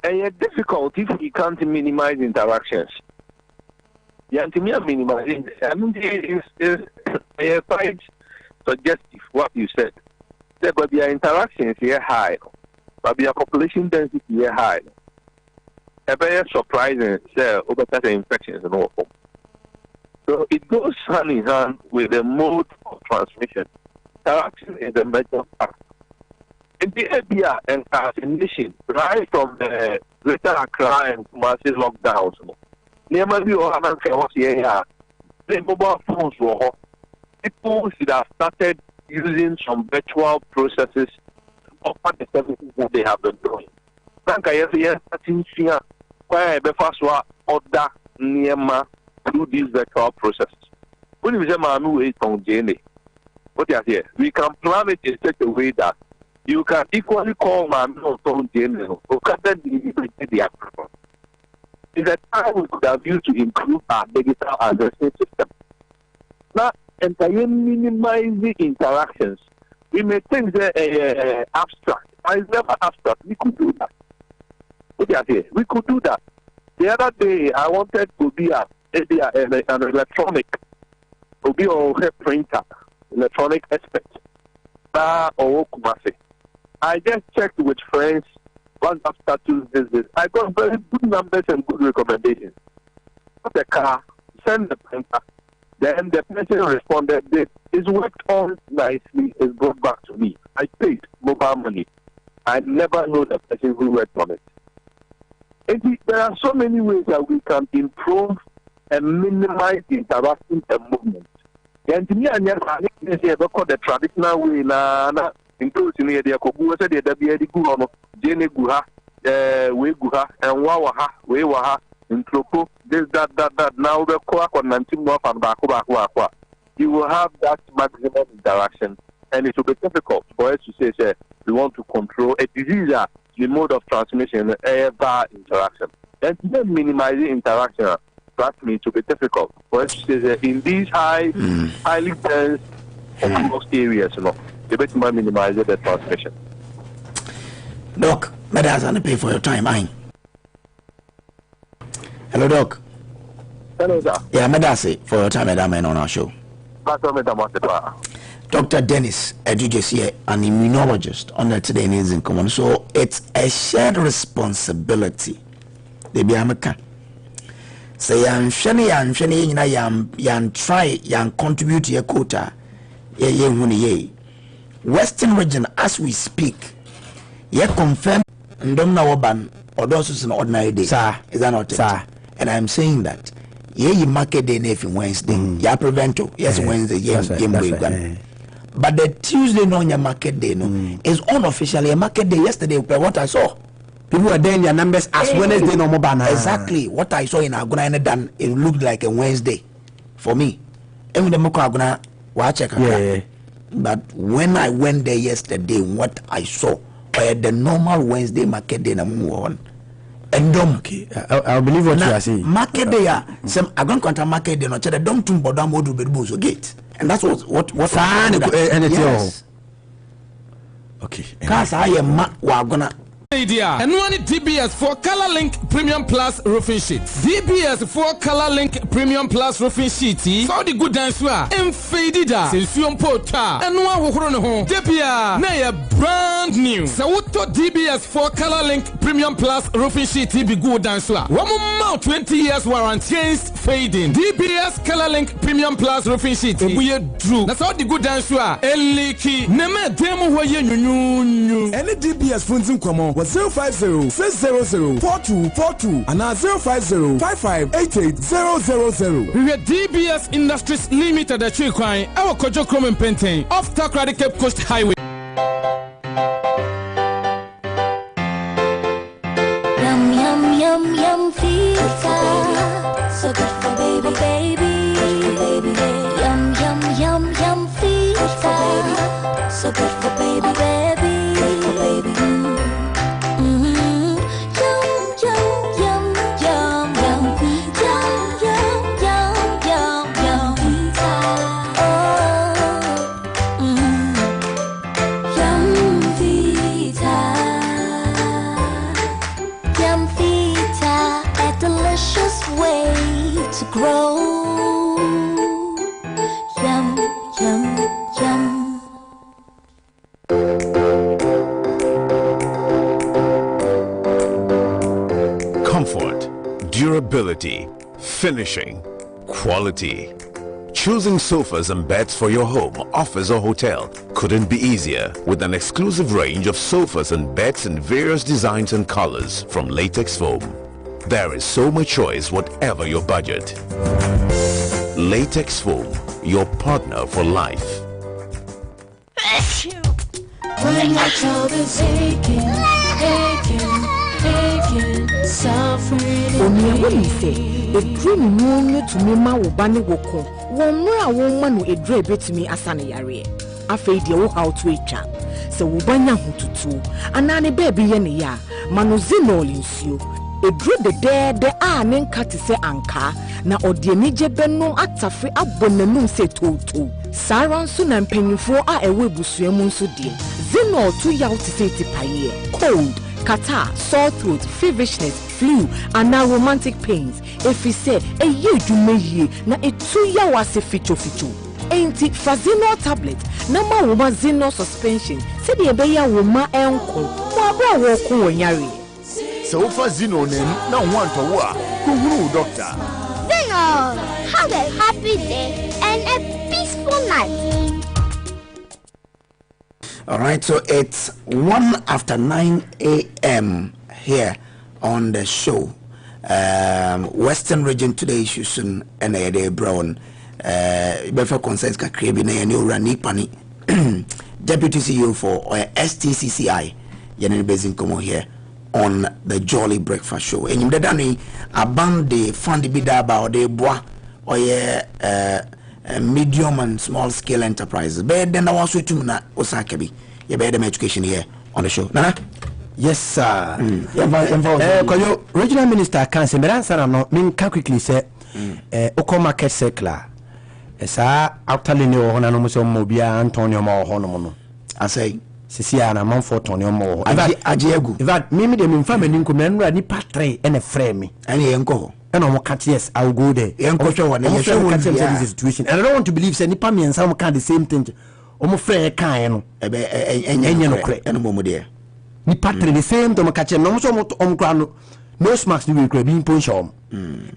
it's difficult if we can't minimize interactions. Yeah, to me, minimizing. I mean, it's quite suggestive what you said. There could be interactions here high, but the population density here high. A very surprising, say, over infections and all. So it goes hand in hand with the mode of transmission. Interaction is a major factor. In the area and as a nation, right from the Greater Accra and massive lockdowns, the mobile phones were people should have started using some virtual processes to offer the services that they have been doing. Order through these virtual processes. When you say we can plan it in such a way that you can equally call Mami on Jane or cut the African. It's a time we could have used to improve our digital addressing system. Now, entire minimizing interactions, we may think they're abstract. It's never abstract. We could do that. We could do that. The other day, I wanted to be an electronic, to be a printer, electronic expert. I just checked with friends, WhatsApp status, this. I got very good numbers and good recommendations. Put the car, send the printer, Then the person responded, it's worked on nicely, it's brought back to me. I paid mobile money. I never know the person who worked on it. There are so many ways that we can improve and minimize the interaction and movement. And to me, I never call the traditional way, including the Kogu, said the Guano, Jenny Guha, we Guha, and Wawaha, we Waha, in Tropo, this, that, now the Koak on Nantimwa and Bakua. You will have that maximum interaction, and it will be difficult for us to say, we want to control a disease, the mode of transmission, ever interaction. And then minimizing interaction, trust me, it will be difficult for us to say that in these highly dense most areas, they better minimize the transmission. Doc, may I pay for your time, Aye. Hello, Doc. Hello, sir. Yeah, may I say for your time, Madam, on our show. Dr. Dennis Edujesi, an immunologist on the today in common. So it's a shared responsibility. They be American. Say yan try yan contribute to your quota. Western region as we speak. Ye confirm ndom waban or those is an ordinary day. Sir, is that not it? Sir. And I'm saying that ye market day if Wednesday. Ya prevento. Yes, Wednesday game. But the Tuesday no market day is unofficially a market day. Yesterday, what I saw, people were there in their numbers as Wednesday no more. Exactly what I saw in Aguna done. It looked like a Wednesday for me. Even the Mokaguna watch. But when I went there yesterday, what I saw the normal Wednesday market day na move and okay, I believe what you are saying. Market day, some Agon contra market day no chere dom tum bodam odu bedbuzo gate. And that's what yes. Okay. Cause I am wagona. And one DBS for Color Link Premium Plus roofing sheet. DBS for Color Link Premium Plus roofing sheet. So the good dance and faded since you pota and one who home. Debia nay brand new. So what DBS for Color Link Premium Plus roofing sheet be good dance. 1 month 20 years warranty against fading. DBS Color Link Premium Plus roofing sheet. We are true. That's all the good dance. Eliki neme demo wa ye nyunyu. Any DBS funds in common. 050-600-4242 and 050-5588-000. We are DBS Industries Limited at Chikwine, our Kojo Chrome Penten, off Takrady Cape Coast Highway. Yum, yum, yum, yum, pizza. So good for baby, baby. Yum, yum, yum, yum, pizza. So good for baby, baby. Grow. Yum, yum, yum. Comfort, durability, finishing, quality. Choosing sofas and beds for your home, office or hotel couldn't be easier with an exclusive range of sofas and beds in various designs and colors from Latex Foam. There is so much choice whatever your budget. Latex Foam, your partner for life. When my child is aching, suffering. Only when say a dream moon to me ma wobani woko. Womra woman a dre bet me asana yare. Afei de wo how to etwa. Se wobanya hututu. Anane baby ye ne ya. Manozino linsio. Edru de nenka te se anka na ode anije beno atafe abonanum se toto saran so na mpanyifo a ewe busuamu nso de Zinol 2 yaw te se tipaye cold catarrh sore throat feverishness flu and now romantic pains efise eye dwumeye na etu yaw ase ficho enti Zinol tablet na ma wo Zinol suspension se de ebeya wo ma enko mo abra wo ko wonyare. So far Zino name now want to work. Who doctor? Zinol, how the happy happy day and a peaceful night. All right, so it's 1:09 a.m. here on the show. Western Region Today Shusun and a Brown. Befer concerns Kakrebi na yani Urani Pani, Deputy CEO for STCCI, Yanin Bezin Komo here on the Jolly Breakfast Show. And you dani aban de fund bidaba or de bois or medium and small scale enterprises. But then I was with you na Osakabi. You better education here on the show. Nana? Yes, sir. Regional Minister can say, but answer no. Mean quickly say, Oko market circular. Esa actually no hona no muso mobia Antonio mo hono mo. I say, Sisia na man for Antonio mo. Ajiegu. In fact, me de me family nko me nra ni patre e na frame me. Ani enko. And I'm catch yes, I'll go there. Enko show one. Yes, this situation. And I don't want to believe say nipa me and some kind the same thing. Omo frɛ kan no enye no kre eno mo de ni patre the same to catch no so om kra no mask ni we kra bi impo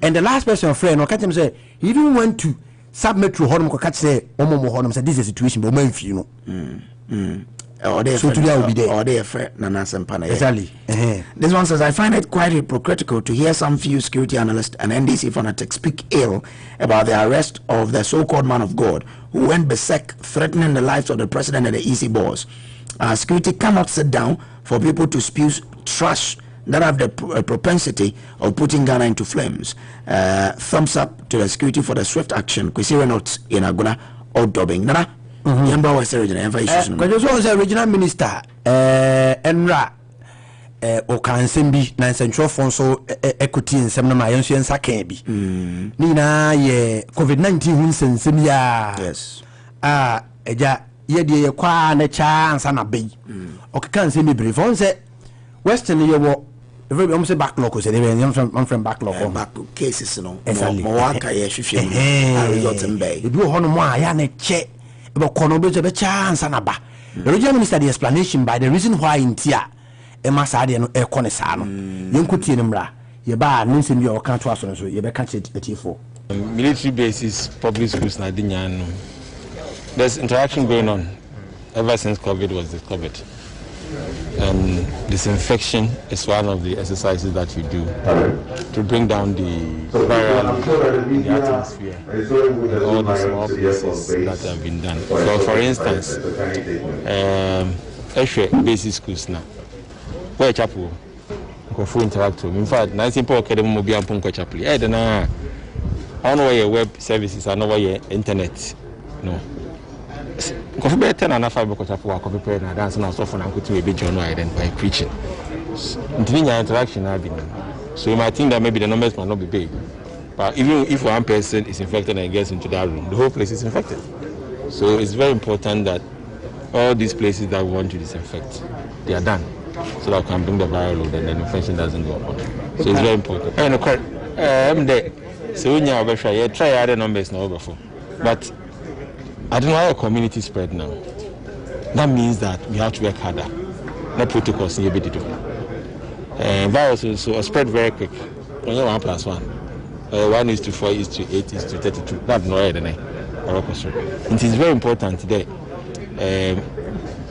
and the last person friend no catch him say he even went to submit to honum ko catch say omo mo honum say this is a situation but man fi no so today I will be there. Or they exactly. This one says, I find it quite hypocritical to hear some few security analysts and NDC fanatics speak ill about the arrest of the so-called man of God who went berserk, threatening the lives of the president and the EC boss. Security cannot sit down for people to spew trash that have the propensity of putting Ghana into flames. Thumbs up to the security for the swift action. Kwesi Reynolds in Aguna or Dobbing. Nana? Yamba was the regional minister Enra o kansembi na nsentro fonso equity nsem na mayenso ensa kan bi ni na ye covid-19 hu nsensem ya yes eja ye de ye kwa na cha ansa na bei o kan se me brief on se western ye wo every almost backlog say they am from backlog back cases no mo waka ye hwehwe ni result mbei e bi ho no mo aya na che but kono be chance na ba the regional minister the explanation by the reason why in tia e masade no e kone sa no yenkutie ne mra ye ba no nsem bi o kan to aso so ye be ka che etifo military bases public schools na dinya no there's interaction going on ever since COVID was discovered. Disinfection is one of the exercises that you do to bring down the viral in the atmosphere in all the small places that have been done. So, for instance, basic schools now, where chapel, full interactive. In fact, 19 people can move beyond Punko Chapel. I don't know where web services are, no where internet. No. Coffee better than a fiber chapel, coffee prayer, and dance and so on. I'm going to be John by preaching. Interaction have been. So you might think that maybe the numbers might not be big, but even if one person is infected and gets into that room, the whole place is infected. So it's very important that all these places that we want to disinfect, they are done, so that we can bring the viral load and the infection doesn't go on. So it's very important. And I'm there. So when you try other numbers now before, but I don't know how a community spread now. That means that we have to work harder. No protocols in to do. Virus also spread very quick. Only 1+1. 1 is to 4 is to 8 is to 32. That's no other than it is very important today.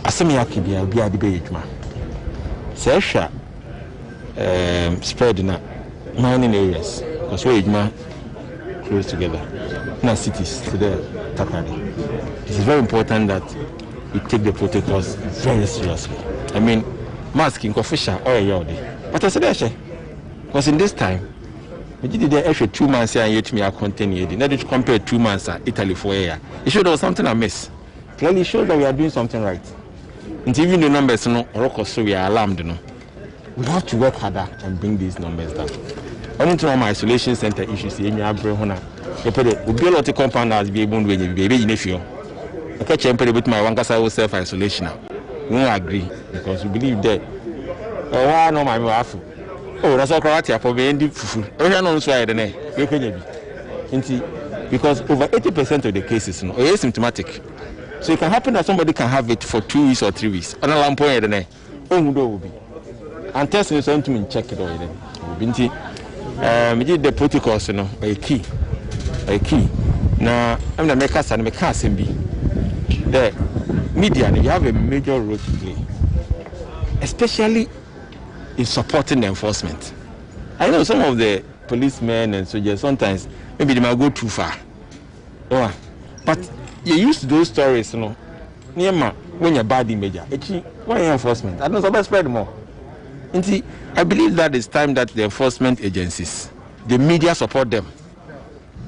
Asemiaki be a debate. Sesha spread in mining areas because we close together. In our cities today, it is very important that we take the protocols very seriously. I mean, masking official or yodi. But I said, because in this time, we did the extra 2 months here and yet me are continuing. Not to compare 2 months at Italy for a year. It showed there was something amiss. Clearly showed that we are doing something right. And even the numbers, no, or so we are alarmed, no. We have to work harder and bring these numbers down. Only to my isolation center issues in your brain. We be a lot of compounders be able to be in a few. I catch empathy with my one case self isolation now. We don't agree because we believe that. Oh, no, my wife. Oh, that's all karate for being the fufu. Oh, yeah, no, so I don't know. Because over 80% of the cases are asymptomatic. So it can happen that somebody can have it for 2 weeks or 3 weeks. On a lamp point, will be. And testing is something to check it all. We did the protocols, a key. Now, I'm the makers and makers and be the media. You have a major role to play, especially in supporting the enforcement. I know some of the policemen and soldiers sometimes maybe they might go too far. Yeah. But you use those stories, you know, when you're bad image, why enforcement? I don't know, spread more. And see, I believe that it's time that the enforcement agencies, the media support them.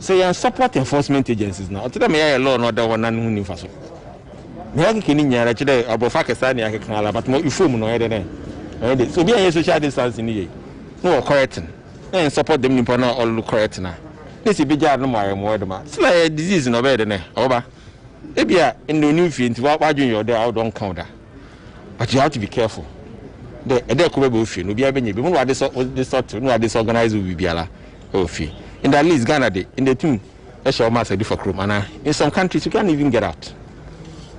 So you support enforcement agencies now. Today me a law no da one nan huni faso. Me ake kini nyara chide abofa kesa ni ake kan ala but mo ifom no yede den. So be a social distancing ni. No correcting. And support them nipa na all correct na. This be jar no more mo de ma. It's like a disease no be de ne. Oba. E bia in the new field wa dwen your there out don't count that. But you have to be careful. The ko be ofie no bia be nye be mo wa this sort no wa disorganize we biala ofie. In the least Ghana day in the team that's your master for Chrome and in some countries you can't even get out.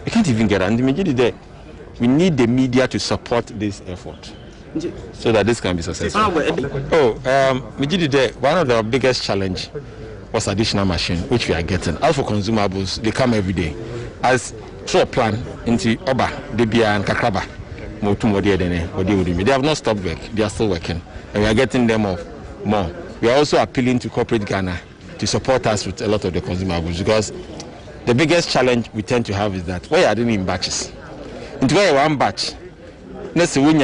You can't even get out. And the majority there we need the media to support this effort so that this can be successful. Majority there one of the biggest challenge was additional machine which we are getting. As for consumables, they come every day. As through a plan into Oba, Debia and Kakraba. They have not stopped work, they are still working. And we are getting them more. We are also appealing to corporate Ghana to support us with a lot of the consumables because the biggest challenge we tend to have is that we are doing in batches. Into one batch, next one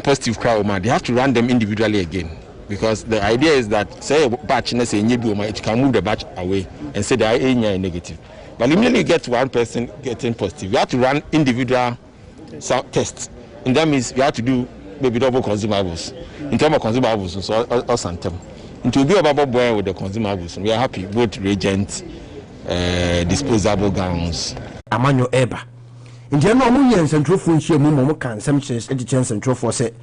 positive crowd, they have to run them individually again. Because the idea is that say a batch, let's say it can move the batch away and say they are negative. But immediately you get one person getting positive, you have to run individual tests. And that means you have to do maybe double consumables. In terms of consumables, so or something. And to be about boy with the consumables, we are happy both reagents, disposable gowns. Amanyo Eba. In general, we are central for share more can some education central for say,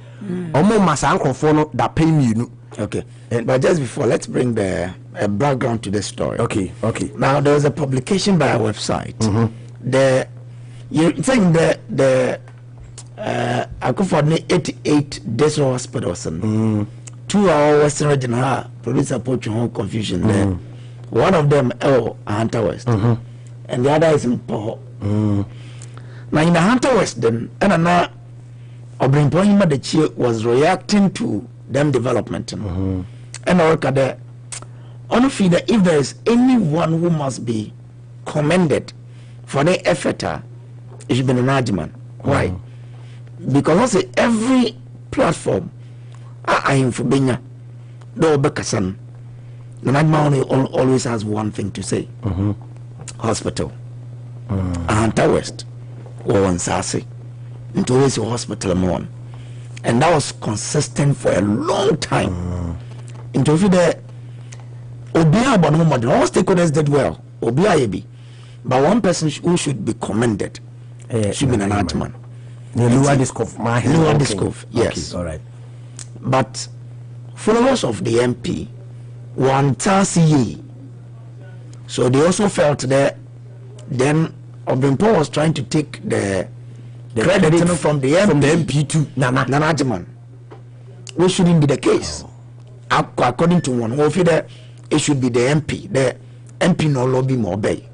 almost my uncle for that pay me. Okay, but just before, let's bring the background to the story. Okay. Now there was a publication by our website. You think the I go for 88 days hospitals and 2 hour Western region produce a whole confusion there. One of them Hunter West and the other is in Poho. Now in the Hunter West then and Obrin Pohima the chief was reacting to them development and I look at the honestly if there is anyone who must be commended for the effort, it should be an argument. Why? Because I say every platform I am for Benya, no Bekasan. The Nagma always has one thing to say. Hospital. Hunter West. Or on Sasi. Into always a hospital one. And that was consistent for a long time. Into the Obia Bonomad, all stakeholders did well. Obia Ebi. But one person who should be commended should be an Antman. Luadiskov, yes. Okay, all right. But followers of the MP want CE. So they also felt that then Obrimpo was trying to take the credit from the MP to Nanajiman, which shouldn't be the case. According to one, it should be the MP. The MP no lobby more bay.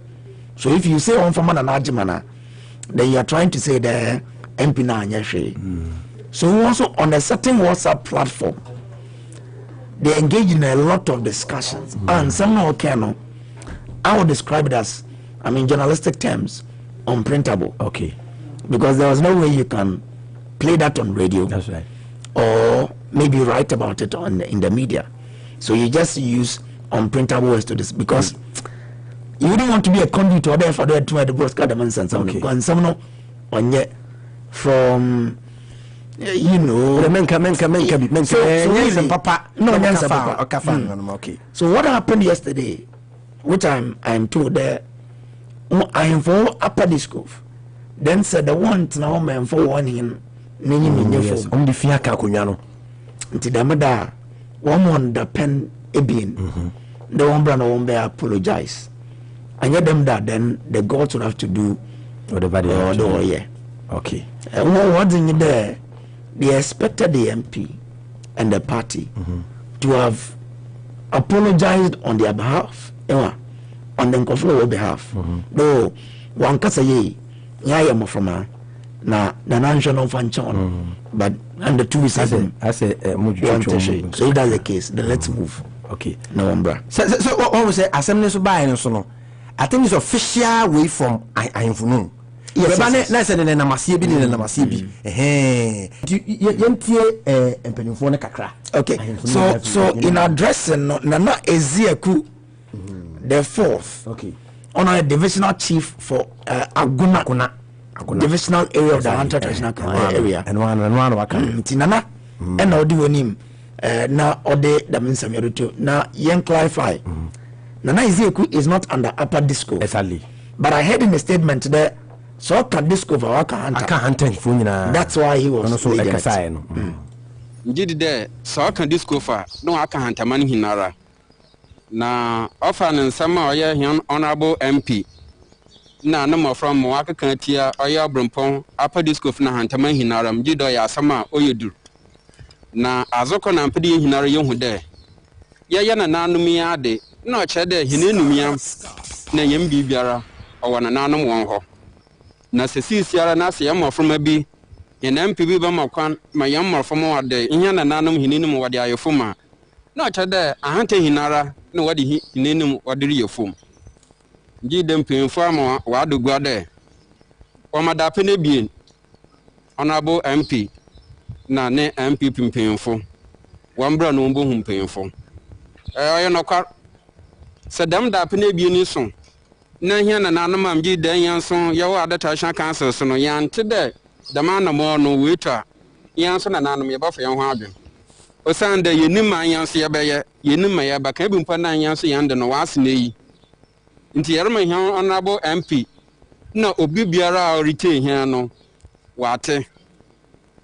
So if you say on from Nanajiman, then you are trying to say the MP na anyeshe. So also on a certain WhatsApp platform, they engage in a lot of discussions, and somehow I would describe it as, journalistic terms, unprintable. Okay. Because there was no way you can play that on radio. That's right. Or maybe write about it in the media. So you just use unprintable words to this because you wouldn't want to be a conduit or there for the broadcast and something. And someone on yet from So what happened yesterday, which I'm told that I am for upper disco. Then said the one now man for warning on the fiaka kunyano. Tidamada one the pen ebin. The one brand won't be apologize. And get them that then the gods would have to do whatever they do. Yeah. Okay. What's in there? They expected the MP and the party to have apologized on their behalf, on the Nkofo behalf. Though one kasa ye, nyaya mo from na national function, but and the 2 weeks I say so if that's the case, then let's move. Okay, no umbra. So what was say assembly so by and so no. I think it's official way from I yes, na say na masie bi na masie bi yentie empanimfo ne kakra. Okay, so in addressing Nana Ezeaku the 4th, okay, on a divisional chief for Aguna divisional area of the anti-traditional area, and one Tinana and Odiwonim na Ode that means na yen clarify Nana Ezeaku is not under upper disco exactly, but I heard in a statement there. So can discover Waka Hunter. That's why he was so excited. Indeed, there so can discover no Aka Hunter man hinara. Na often in summer or young honorable MP. Na no more from Waka Kantia or your Brumpon, upper disco na Hunter man hinaram, Jidoya summer or you do. Na Azoko and Pedi hinara young there. Yana nanumia de no chede hinumiam na yembi biara or one ananum one. Na sesi siara na se yamma from bi yen MPB ba makwan ma yamma from wade nya na nanum hininum wade ayefuma na cha de ahante hinara na wade hininum wade yefum ngi dem penfo ama wade guade o madape ne bien honorable MP na ne MP penfo wambra no mbo hum penfo oyo no kwa se dem da pe ne bien ni so na here na nanum amji dan yanso yawo adata shan council so no yante de the man no no waiter yanso na nanum ye ba fa yan ho adwen osande yenim man yanso ye beye yenim ma ye ba kan bi mpa nan yanso yande no wase na yi nti yerma here honorable MP na obi biara retain here no wate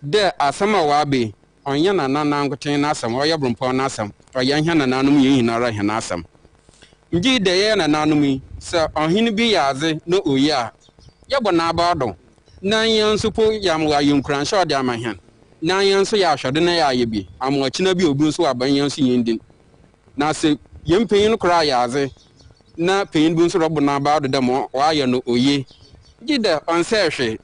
de asama wa be onya na nanan goten na asam oya brumpa na asam oya here na nanum ye hinara he na asam ngi de ye na nanum so ohini bi yaze no oya yebo na abado na yanso po yamwa yunkran sho de amahan na yanso ya hwede na ya yebi amwa china bi obi nso aban yanso yendin na se yempen no kra yaze na pen bu nso robo na abado de mo wa ye no oye ngi de onse hwe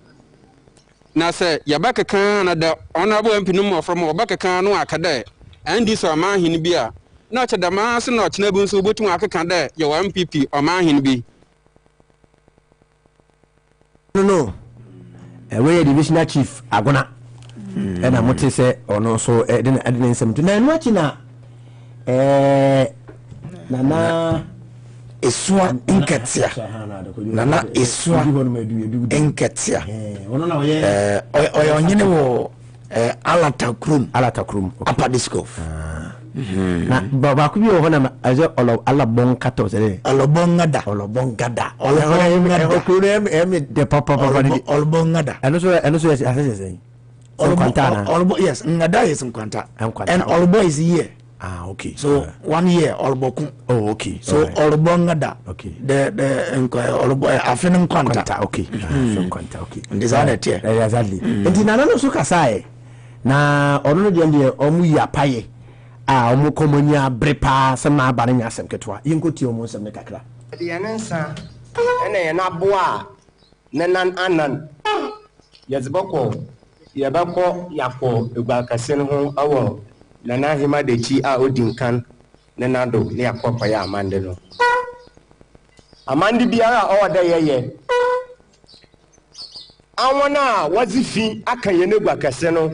na se yabaka kan na de honorable MP no mo from obaka kan no akade andi so amahin bi a na chadama so na china bu nso botu akaka de ye wa MPP amahin bi no we divisional chief Aguna and I'm to say or no so I didn't some to nine watching Nana Esua Inketia Nana Esua Inketia Oyonyene Alatakrum Upper Disco na baba ku bi o hona aje alabon kato se alobongada de papa olbongada eno so asese olbo yes ngada is nkwanta and olbo is here okay so 1 year olboku okay so olbongada okay the olbo afin nkwanta okay nkwanta okay ndizana tie exactly ndina no so kasae na ono de omu ya paye omu komonia brepa sama ba nya asem ketwa yinkoti omu nsem ne kakra de nsa ene ye na boa nenan anan yaziboko yabako yako egbalkase no ho awo nana hima de chi a odinkan nenado ne yakopa ya amande no amande biara oda yeye awona wazifi akaye ne gbakase no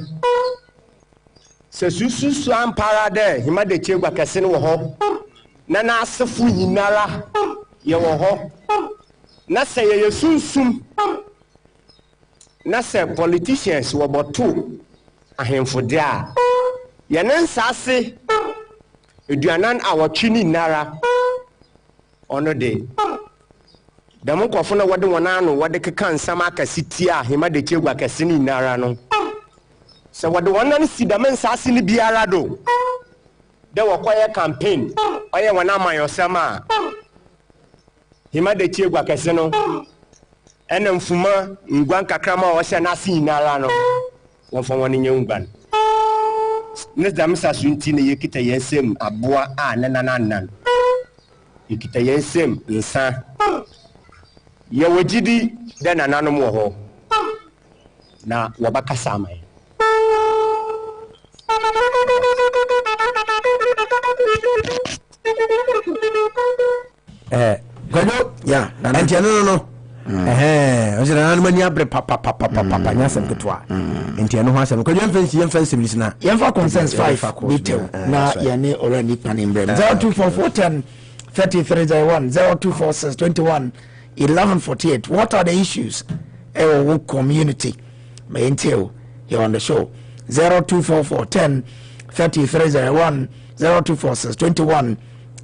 se sususu ampara de hima de chi gbakase no ho nana asefu nyinara ye wo ho na se ye sunsum na se politicians wo botu ahemfode a ye ne nsase eduanan awotwini nara ono de damo kwafo na wode wonano wode keka nsama akasiti a hema de chegwa kasini nara no se wode wonan sidame nsase ni biara do de wokoye campaign oye wona mayosama hema de chegwa kasino ene mfuma ngwan kakrama wo se na si nara no won fo won nye ngwan ne damsa so nti ne yekita yensem aboa a nan yekita yensem nsa ye wogidi de nananom wo ho na wabakasa amai Godo ya nanti no ose na mani abre papa nya sem ketwa enti no ho asem ko yem fancy lisna yem fa consensus 5 detail na ya ne already planning brem 024410 3301 024621 1148. What are the issues in our community? May entail here on the show 024410 3301 024621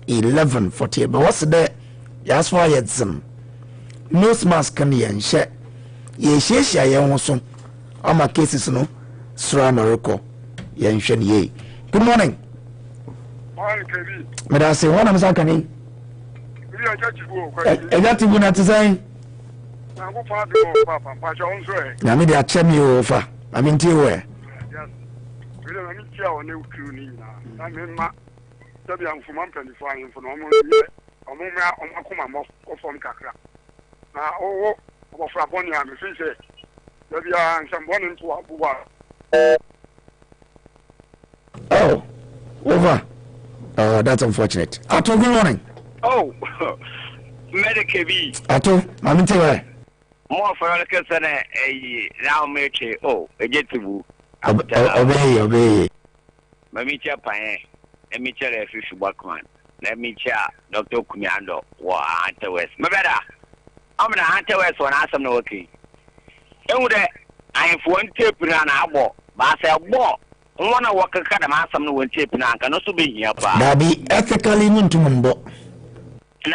1148. But what's the that's why it's nose mask can yen share ye share yen so all my cases no sra maroko yen hwe ye. Good morning. Morning Kevi. Me da say one am sakani. Ejatibu na tizai. Na go fa de papa pa cha onso e. Na me dey achemi o fa. I mean ti we. Yes. We dey na tia o ne ukru ni na me ma tabi am fu man peni fa yin fu no mo ye. Omo ma akoma mo ko fom kakra. Na o fra boni am fi se. Tabi an samboni ntu abuwa. Oh. Over. Oh, that's unfortunate. Ato, good morning. Oh, Medicaid. Ato, I'm into it. More for a person, now make it. Oh, a get to obey. Mammy Chapain, let me tell you if you workman. Let me chat Dr. Kumiando or Hunter West. My better. I'm an Hunter West when I am no working. And I am for one tape and an abo, but I say, walk. One of what kind of mass some one tape and I can also be here. That be ethically muntumbo. I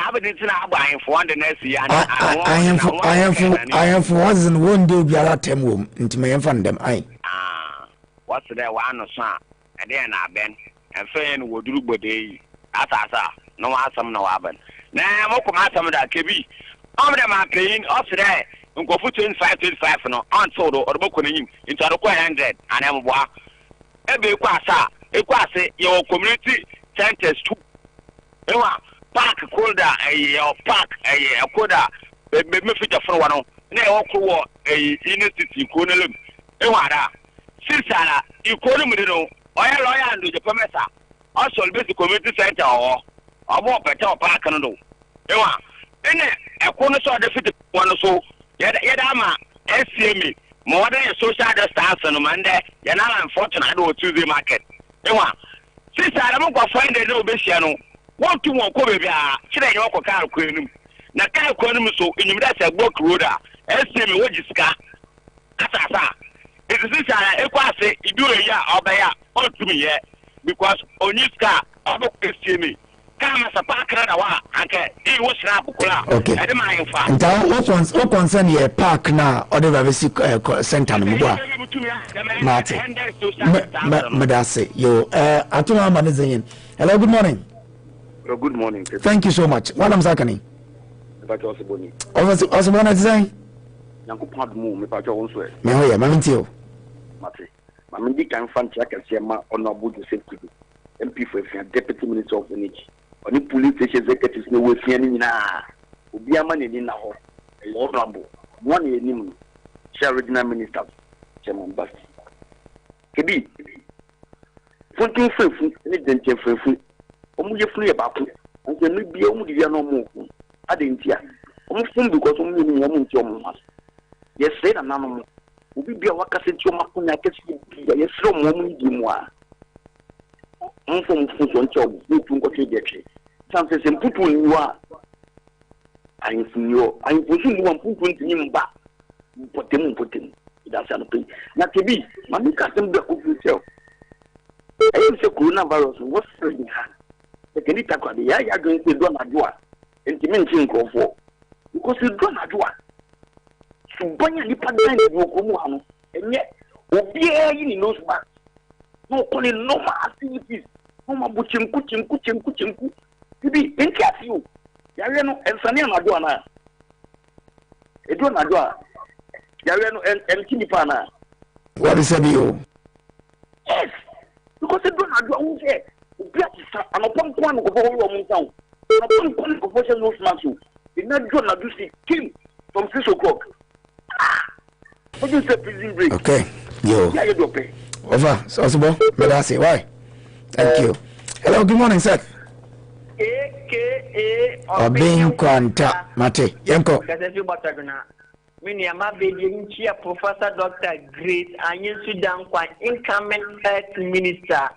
am for once and one day be a lot of room into my fan them. What's the one or son? And then I been and saying would do but they asa no awesome no happen. Now I'm come out some of that KB. I'm them are paying us today and go for 25 no unsold or book on him into a 100 and I'm wa. Every quasa, your community centers too. Park colder a park a coda me fit for one na okwo university konelem enwara sisara ikono mu no oya lawyer and the professor also basic community center or obo better park no do enwa ene ekono so the fit one so yeda ma SCMA more than social distance no man there ya na unfortunate do Tuesday market enwa sisara mo go find the no be share no one to one ko baby ah kire yo ko car ko enum na car ko enum so enyum da say block road ah SM wo jisika asasa it is this ekwase idure ya obaya otumi ye because oniska obo SM kama sapa kra wa anke e wo sira bukula e de ma infa nta what concern ye park na or the privacy center no mbo mate medase yo atuma manizin. Hello, good morning. Good morning. Thank you so much. What am Zakani? Osborne design. Yanko pad mu me pa jo wonso e. Me ho ye, ma mentio. Mate. Ma me di kan fan tia kase ma honorable Joseph Kudu. MP for Efia Deputy Minister of Energy. Oni police station executives no we fia ni nyina. Obi ama ne ni na ho. Honorable. One ye nim. Share regional minister. Chairman Basti. Kebi. Fontin fefu ni denche fefu. Omu ye funu ye baako nse me bia omu di ya no mu ade ntia omu fun because omu ye ni omu ntia omu mas ye say na nanu obi bia wakase ti omu akunya kesi bia ye sro omu omu di mu a mfo so ntia omu tu nkotwe de twe sanse se mputu ni wa ayinfunyo ni wa mputu ntini mba potem da sa no pe na tebi mami kasem be ofu sel ayi se coronavirus what's spreading ha can you talk about the ya going to do na doa intimate nkofo because you do na doa subanya ni padan ni okomu anu enye obi yi ni nose mask no call it normal activities no ma buchinku bibi enti afiu ya we no ensane na doa na edo na doa ya we no enti ni pa na what is it you yes anadu ahun sɛ obi atisa anɔpɔ nko ano kɔfɔ wɔn wɔn nsa o anɔpɔ nko ano kɔfɔ hyɛ nose mask o ina do na do si team from 6 o'clock what do you say prison break okay yo yeah you do pay over so medasi why thank you hello good morning sir aka Obin Kwanta Mate Yanko Kasefi Bataguna Mini Amabedi Nchia Professor Dr. Grace Anyin Sudan Kwa incoming health minister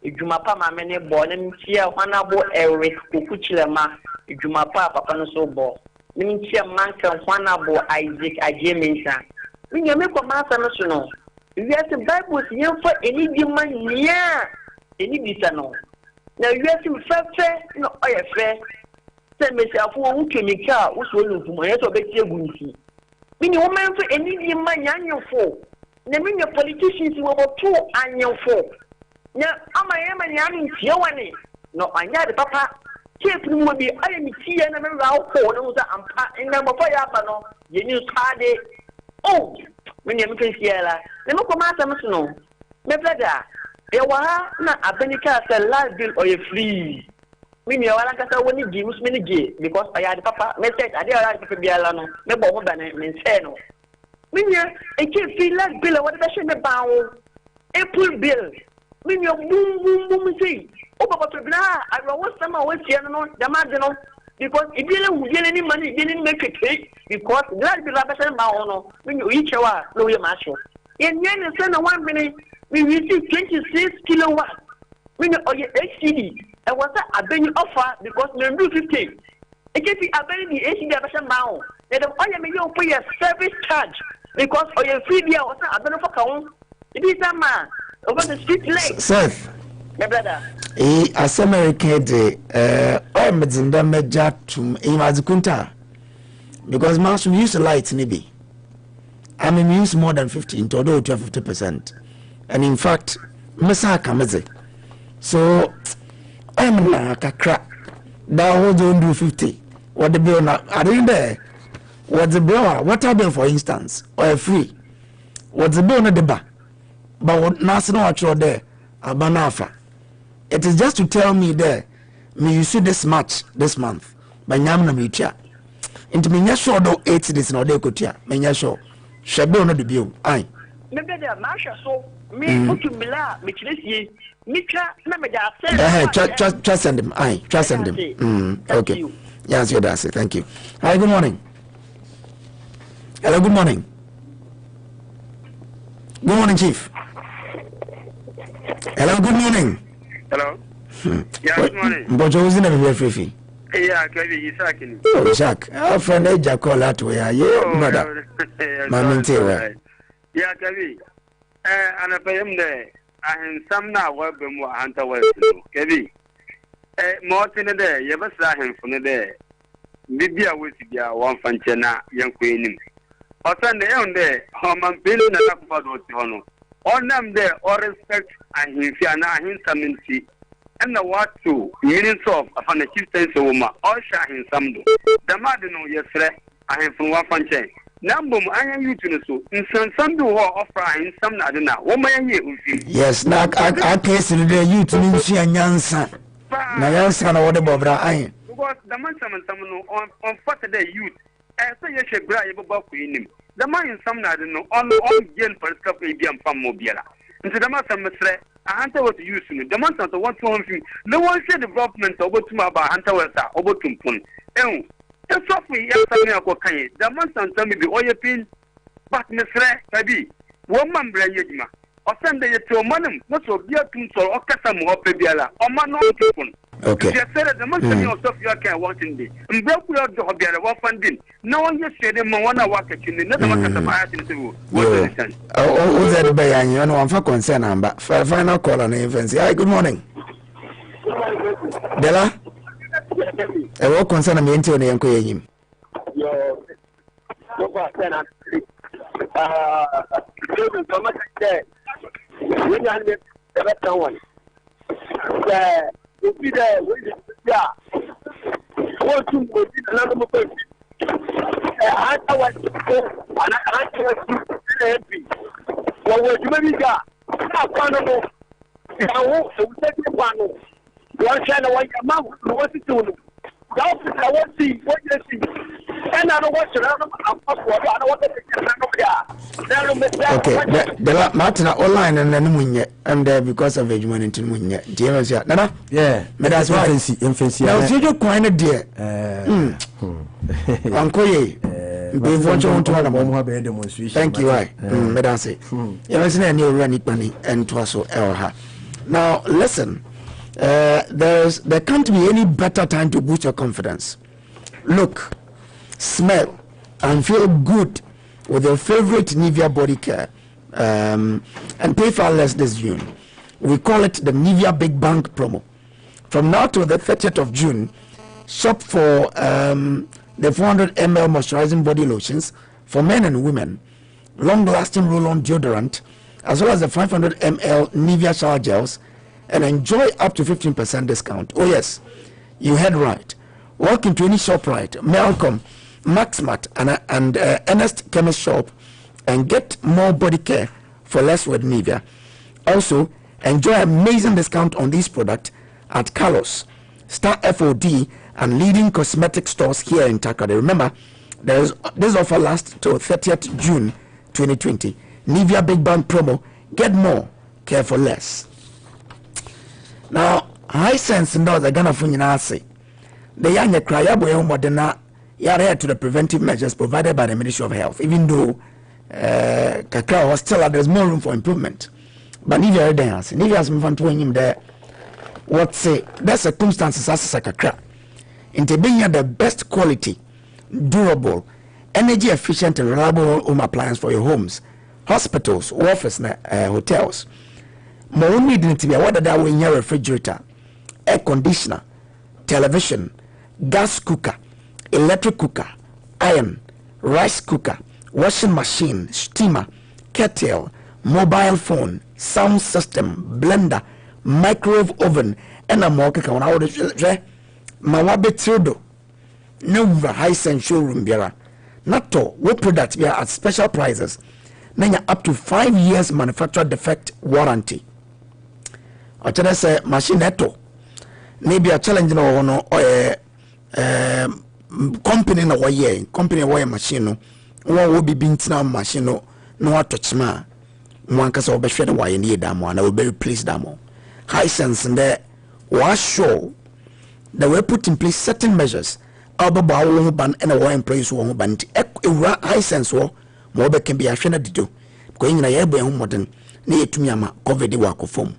Ijumapa Mamene Bo Nchia Honorable Eric Kukuchilema Ijumapa Papa no so bo Nchia Manka Honorable Isaac Ajemensa Mini Ameko Masa no so no we have the Bible yen for any demand near any bisano na wiase mfefe no oyefe se mesiafo wo chemical wo so lu fumo yeso beti egunti mini wo menfo enidi manyanyefo na mini politicians wo boto anyefo na amayema nyame ntie wane no anya de papa keep no bi aye mitie na me rawo ko no za ampa ina mafo ya ba no ye ni skade oh mini me fesiela na me ko ma asam so no me brother Ewa na abenika say life bill or free. Mimi wala kasa woni gi musmini gi because I had papa message ade wala papa biala no me bo mo ba na me say no. Mimi e ke free life bill what be she me bawo. April bill. Mimi boom say. O papa to bina I was some we see no dama de no because e bi le hu bi ni money bi ni make it because life bill be she bawo no. Mimi o yi chewa no we ma show. Yen yen say na 1 minute we receive 26 kilowatts. We know HCD. And what's that? I bring you offer because we do 50. It can be a very the HCD version now. Then the only million pay a service charge because of your free beer. What's that? I don't know for count. It is a man over the street lane. Seth. My brother. As America de I'm Zinda Meja to Imazukunta because Marsh we use light nibi. I mean we use more than 50 into although 50%. And in fact, Mesa Kamaze. So I'm like a crack. That was don't do 50. What the bill now? I didn't there. What's the bill? What happened for instance? Or free? What's the bill not the back? But what national actual there? Abanafa. It is just to tell me there. Me you see this much this month. By Yamna Micha. Into me sure do 8 this no day kotia. Me sure. Shabu no the bill. Aye. Maybe the Marsha so me Mukimila, Michilisi, Mika, Namada. Trust send him. Aye, trust send him. Okay. Yes, you that's it. Thank you. Hi, good morning. Hello, good morning. Good morning, Chief. Hello, good morning. Hello. Yeah, good morning. But who's in a free? Yeah, Kevin, Isaac. Oh, Isaac. Our friend Eja call that way. Yeah, brother. Maminte. Yeah, Kevin. And I pay him there. I am some now work more hunter well. Kevin. Martin there, you ever saw him from there. Maybe I will see one fanchana, young queen. Or Sunday on there, home and building a about what you know. On them there, all respect and him, Fiana, him some tea. And the what to meanings of upon the chieftain's woman, all share him some do. The madino, yes, sir. I am from one fanchain. Nambum, I am you to so. In some do offer in some Nadina. What may I yes, now I case in the youth to Ninsi and Yansan. Nayansan or whatever, I because the man someone on Saturday youth, and so you should grab about him. The man in some Nadino on Yen for a couple of from Mobila. And to the master must say, a hunter was using the month of the 1 to 1. No one said development over to my hunter was over to Pun. The software is the month and tell me the oil pin, but Miss Ray, woman bring Yajima, or Sunday to a man, not so dear to or Cassam or Pebiala, or man on. Okay. Just said the month of Sophia can want in the and broke without the hobby of funding. No one just said them one walk at you, never want to buy it into. Oh, that bay, and you know, I'm for concern, but final call on infancy. Hi, good morning. Della? I will concern me into the Yanko. You be there, yeah. What to go in another moment? I was and I was happy. What was you maybe got? Now, so we take one. One channel, one amount, what is doing? I want to see what you see. And I don't want to run okay, Martin online and then and because of age money to win yet. Nana? Yeah, but that's why infancy. Now, see you quite a dear. Uncle Ye. Thank you, I. Medase. You know, any running money and Twasso Elha. Now, listen. There can't be any better time to boost your confidence. Look, smell, and feel good with your favorite Nivea body care, and pay far less this June. We call it the Nivea Big Bang promo. From now to the 30th of June, shop for the 400 ml moisturizing body lotions for men and women, long-lasting roll-on deodorant, as well as the 500 ml Nivea shower gels, and enjoy up to 15% discount. Oh yes, you heard right. Walk into any ShopRite, Malcolm, Maxmart, and Ernest Chemist shop and get more body care for less with Nivea. Also, enjoy amazing discount on this product at Carlos, Star FOD, and leading cosmetic stores here in Takoradi. Remember, this offer lasts till 30th June 2020. Nivea Big Bang promo. Get more, care for less. Now, high sense in those are gonna say the young crayabo modena yare to the preventive measures provided by the Ministry of Health, even though Kakra was still there's more room for improvement. But Nivea dance, Nivea's moving to him there. What say the circumstances as a Kakra into being the best quality, durable, energy efficient and reliable home appliance for your homes, hospitals, office, hotels. More need to be aware that in your refrigerator, air conditioner, television, gas cooker, electric cooker, iron, rice cooker, washing machine, steamer, kettle, mobile phone, sound system, blender, microwave oven, and a more can Mawabe Trudo. No high sense showroom biara. Not all what products we are at special prices. Nanya up to 5 years manufacturer defect warranty. Or say machine neto. Maybe a challenge no or company no way company way machine no one will be being now machine no touch ma one case of shred why need damo and I will be replaced damo. High sense and there was show that we put in place certain measures. Our ban and our employees who ban high sense war more can be a shana do going in a year modern near to Miyama cover the work of form.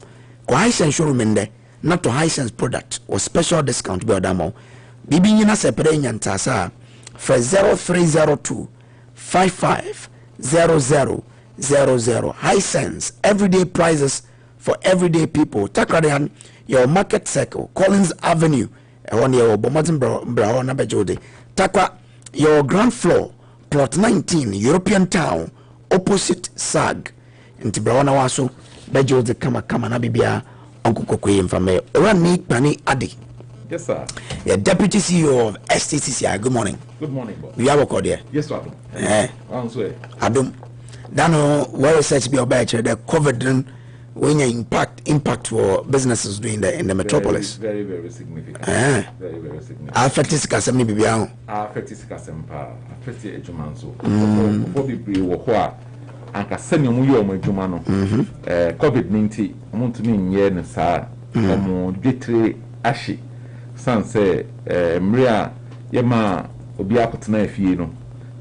High sense showroom there not to high sense product or special discount by Damo. Bibi Nina Separating and Tasa for 0302 550000 high sense everyday prices for everyday people. Takradian your market circle Collins Avenue. On your Bomatin Brown Abejode. Takwa, your ground floor, plot 19, European Town, opposite SAG. Into Brown Awaso, Bejode Kama Nabibia, Uncle Kokoyim from me. Rani Pani Adi. Yes, sir. The Deputy CEO of STCCI. Good morning. Good morning, boss. We have a code here. Yes, sir. Adam. Dano, where research be about the COVID when you impact for businesses doing that in the metropolis. Very, very significant. Very, very significant. Affected Sikasem Bibiao. Affected Sikasem Pa, affected Ejumanso. For be what and Cassani Muyo Jumano. COVID-19, I want to mean yen, sir. Getri Ashi. San say, Mria Yama Obiakotna Fieno.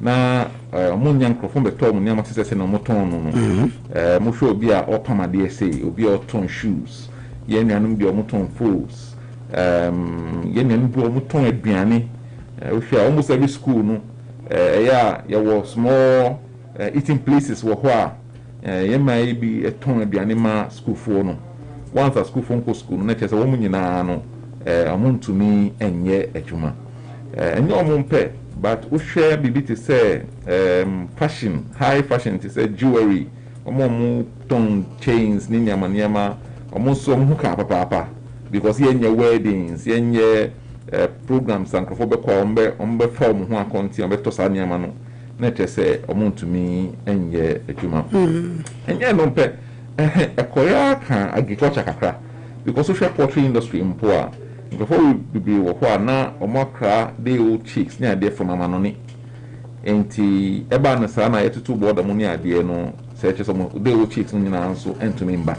Na munyan krofon beto mun nyama sese na moton no mo hwe obi a opama de say obi a ton shoes ye nuanum bi omoton fools ye nuanum bi omoton aduane we hwe almost every school no ya was small eating places wo ho a ye mai bi ton aduane ma school fo no once a school phone ko school no na chese wo munyina no amontumi enye adwuma enye omompe. But we share BB to say fashion, high fashion to say jewelry, omo ton chains, ninyama, almost some hookah papa, because yenye weddings, yenye programs and crofobeko ombe form who are conti ombe tosa nyama no. Nete say omo to me enye ejuma. Enye nompe Korea can agriculture kakra because social poultry industry in poor. Before we be now or more cra they old chicks near there from Amanoni. Enti eba na sana yetu tu board money idea no search some they old chicks in so and to member.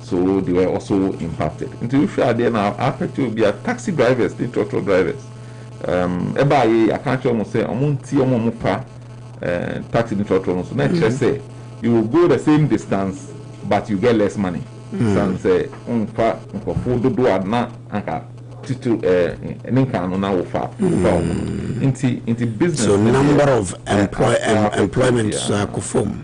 So they were also impacted. Into if you are there now, after to be a taxi drivers, the total drivers. Eba ye I can't almost say omunti omomupa taxi in total. So next just say you will go the same distance but you get less money. Some say unfa food do adna anka to ninka no na wofa. Into business. So number of employment kufum.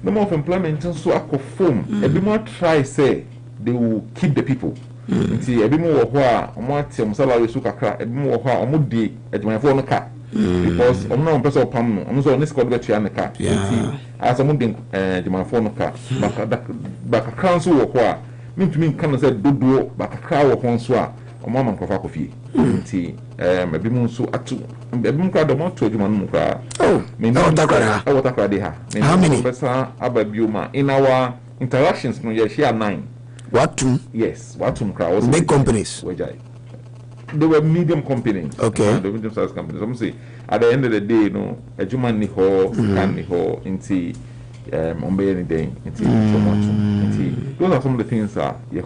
Number of employment so akofom. Ebi more try say they will keep the people. Nti ebi more ho a omo atem salary so kakra ebi more ho a omo di adwumayfo no ka. Because omo na person pam no omo so ne sika do betua ne ka. Nti as omo di adwumayfo no ka. Baka kran so wo ho a mintumi kan say dodo baka kra wo ho so a omo am nkofa kofie. Nti ebi mu so atu ebi mu ka do mo to adwuma no mu kra. How many? In our interactions, no, share 9. What two? Yes, what two crowds? Big companies. They were medium companies. Okay. The medium sized companies. I'm saying at the end of the day, no, a human niho, can niho, into ombe anything, into so much. Those are some of the things that yeah.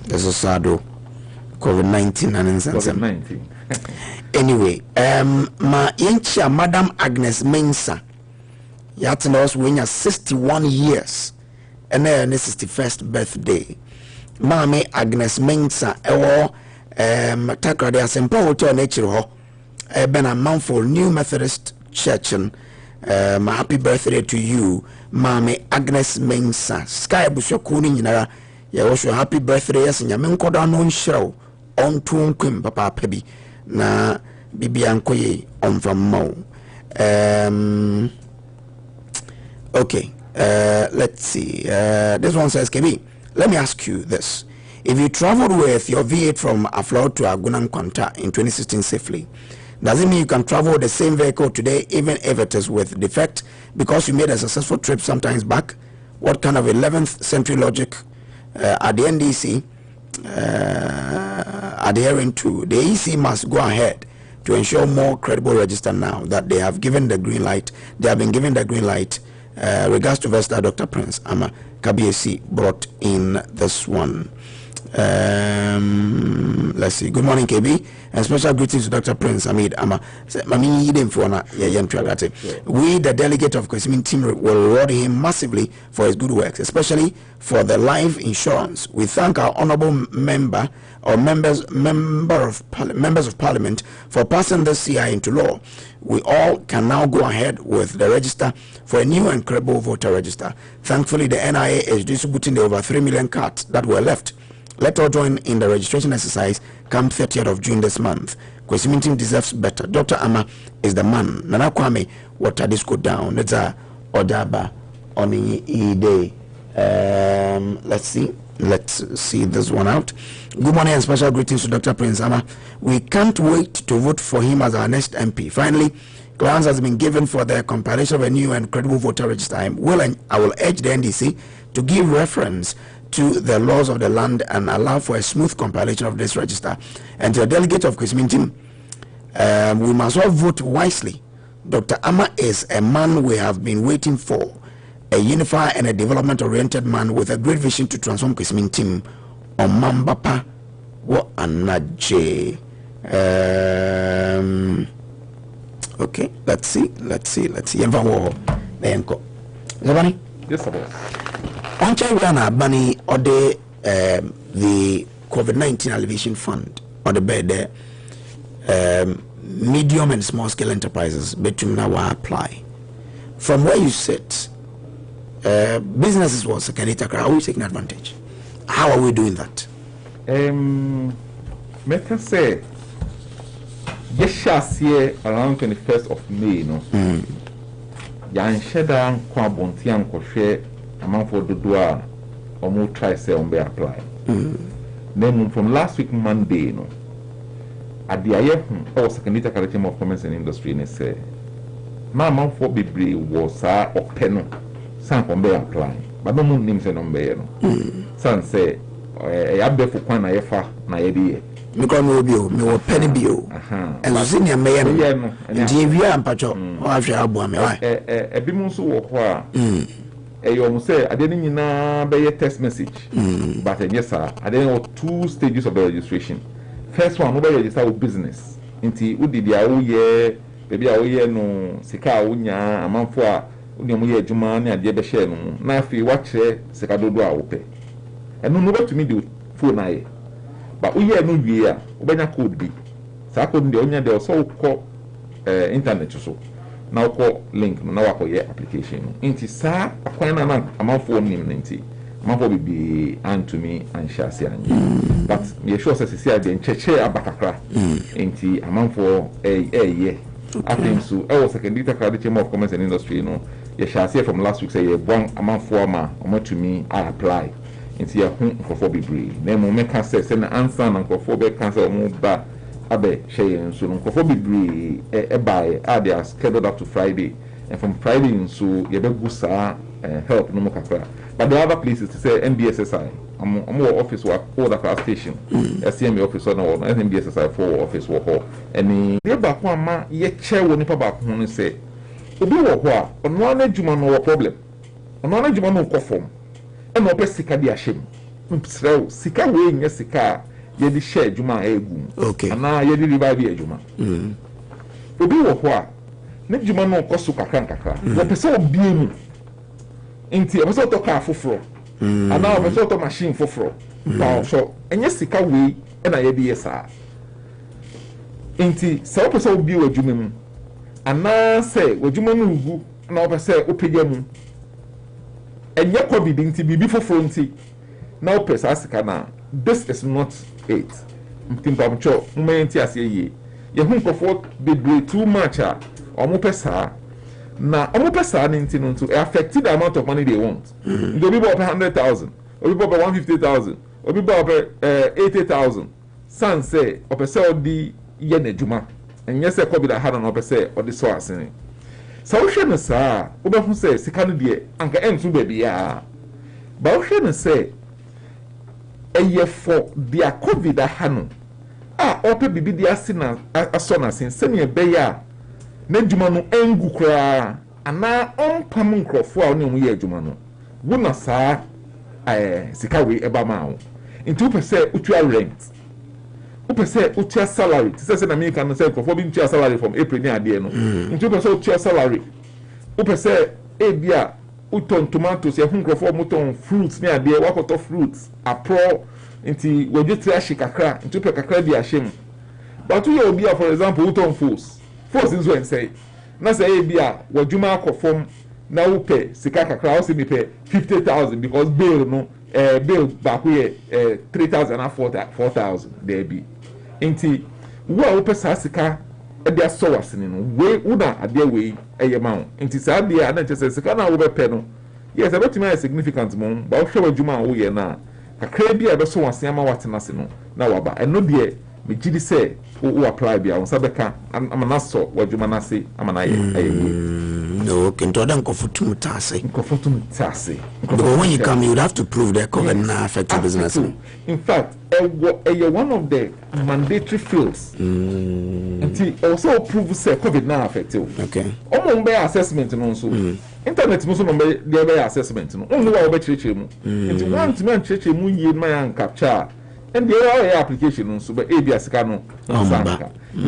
There's a sad COVID-19 and COVID-19. Anyway, ma yencha Madam Agnes Mensah yatnos when you're 61 years and then 61st birthday. Mame Agnes Mensah ewo Takrade Asempa Hotel nature ho ben a Mountford New Methodist Church and happy birthday to you Mame Agnes Mensah. Sky busyo kuni nyinara ya washo happy birthday yes nyame nkoda no nhyiraw onto nkwem papa pabi na bibia nkoye onfammo. Okay, let's see. This one says, KB, let me ask you this. If you traveled with your V8 from Aflao to Agunan Kwanta in 2016 safely, does it mean you can travel the same vehicle today even if it is with defect because you made a successful trip sometimes back? What kind of 11th century logic are the NDC adhering to? The EC must go ahead to ensure more credible register now that they have given the green light. They have been given the green light. Regards to Vesta, Dr. Prince Ama KBC brought in this one. Let's see. Good morning, KB, and special greetings to Dr. Prince Amid Ama. We, the delegate of Kwesimin team, will reward him massively for his good works, especially for the life insurance. We thank our honorable member or members of parliament for passing this CI into law. We all can now go ahead with the register for a new and credible voter register. Thankfully, the NIA is distributing the over 3 million cards that were left. Let all join in the registration exercise come 30th of June this month. Kwesimin team deserves better. Dr. Ama is the man. Nana Kwame, water this go down. That's a Odaba on the day. Let's see this one out. Good morning and special greetings to Dr. Prince Ama. We can't wait to vote for him as our next MP. Finally, clearance has been given for the compilation of a new and credible voter register. I will urge the NDC to give reference to the laws of the land and allow for a smooth compilation of this register. And to the delegate of Kwesimin team, we must all vote wisely. Dr. Ama is a man we have been waiting for, a unified and a development-oriented man with a great vision to transform Kwesimin team. Omambapa wa anaje. Okay, let's see. Zabani? Yes, sir. On China, Bani or the COVID-19 alleviation fund or the bed medium and small scale enterprises between now apply. From where you sit, businesses was a candidate. How are we taking advantage? How are we doing that? Meta say yes, here around 21st of May, no. Yan sheda kwa bonti an ko hwe amanfo dodoa omo try say on be apply. Then from last week Monday, no. At the aye o secondary Chamber of Commerce and Industry ne say ma amanfo bebre was openo san on be apply. but no moon names and number. San say, I have for Kwana Efa, my idea. Because me will penny bio. And senior mayor, and Jivia and Pacho, or I shall have one. A bimusu or you say, I didn't know by a text message. But yes, sir, I didn't know 2 stages of the registration. First one, nobody register with business. Inti, who did ya, oh, baby, oh, yeah, no, Sika, unya, a month for Unia Jumani, and Jebeshe, no, Nafi, watch Sekado Ope. And no, to me do phone I. But we are no year, when could be. So I couldn't the onion, they also call internet so. Now call link, now I call your application. Inti, sir, a coin amount for name, Ninty. Mambo be and to me and Shasi and but me sure says see again cheche abakakra enti amount for a year. I think so. I was second data credit chamber of commerce and industry, you know. Ye Shasi from last week say one amount for ma to me I apply. Enti ya for be brave. Then we make us send answer and for be cancel move back abe share so for be brave e buy they are scheduled up to Friday and from Friday so ye be gusa help no more kakra. But the other places to say NBSSI, I'm more office work for the class station. SCMA office or no, NBSSI for office work. And the back one man, yet chair when you back home and say, Obi wa on one Juma no problem. On one Juma no conform. And no Sika di ashim. Sika way in Sika, ye di share Juma egu. Okay. And now ye di revive Juma. Obi wa ne Juma no kosu kakra. What person be inti obeso to car foforo ana obeso to machine foforo ba so enye sika we na ye bi yesa inti se obeso bi wadwuma mu ana se wadwuma mu ngu na obeso opegya mu enye covid inti bibi foforo inti na opeso asika na this is not it mtimpa mcho mmenti ase ye ye hu nkofo be too much a omo pesa na omo pesa ninti no to affect the amount of money they want. The people pay 100,000, people pay 150,000, people pay 80,000. San say opese odi ye na djuma. Enye se COVID had an opese odi so asene. So we no sa, we hu say sika no de anka entu baby ya. Ba we no say eye for dia COVID hanu. Ope bibi dia sina asona sin se ne be ya. Nedjuma no engu kra ana ompam nkrofo a oni mu ye adwuma no wona saa sika we eba ma wo nti upese utua rent upese utua salary say na me kan say nkrofo bi utua salary from April ni ade no nti upese utua salary upese ebia uton tomatoes ye nkrofo muton fruits ni ade wakoto fruits apro nti wodwe ashi kakra nti upe kakra bi ahyem but you obia for example uton force nso en say na say e bia wadwuma akofom na wo pay sika kakra wo se me pay 50,000 because bill no bill back here 3,000 and 4,000 there be enti wo pay sa sika e dia so wasene no we una ade we eye ma wo enti sa bia na nche sika na wo be pay no yes about me significant mo ba wo hwe wadwuma wo ye na kakra bia be so wasene ma watena se no na waba eno de me gidi say who apply bia on sabeka amana so wadwuma na se amana ye no kento dan kofutum tase because when you come you would have to prove that COVID na affect business. In fact one of the mandatory fields and also prove say COVID na affect you. Okay omo be assessment no so internet mo so no be assessment no only wa obechirechire mu and want to man chirechire mu ye man capture and the other application so be e bia sika no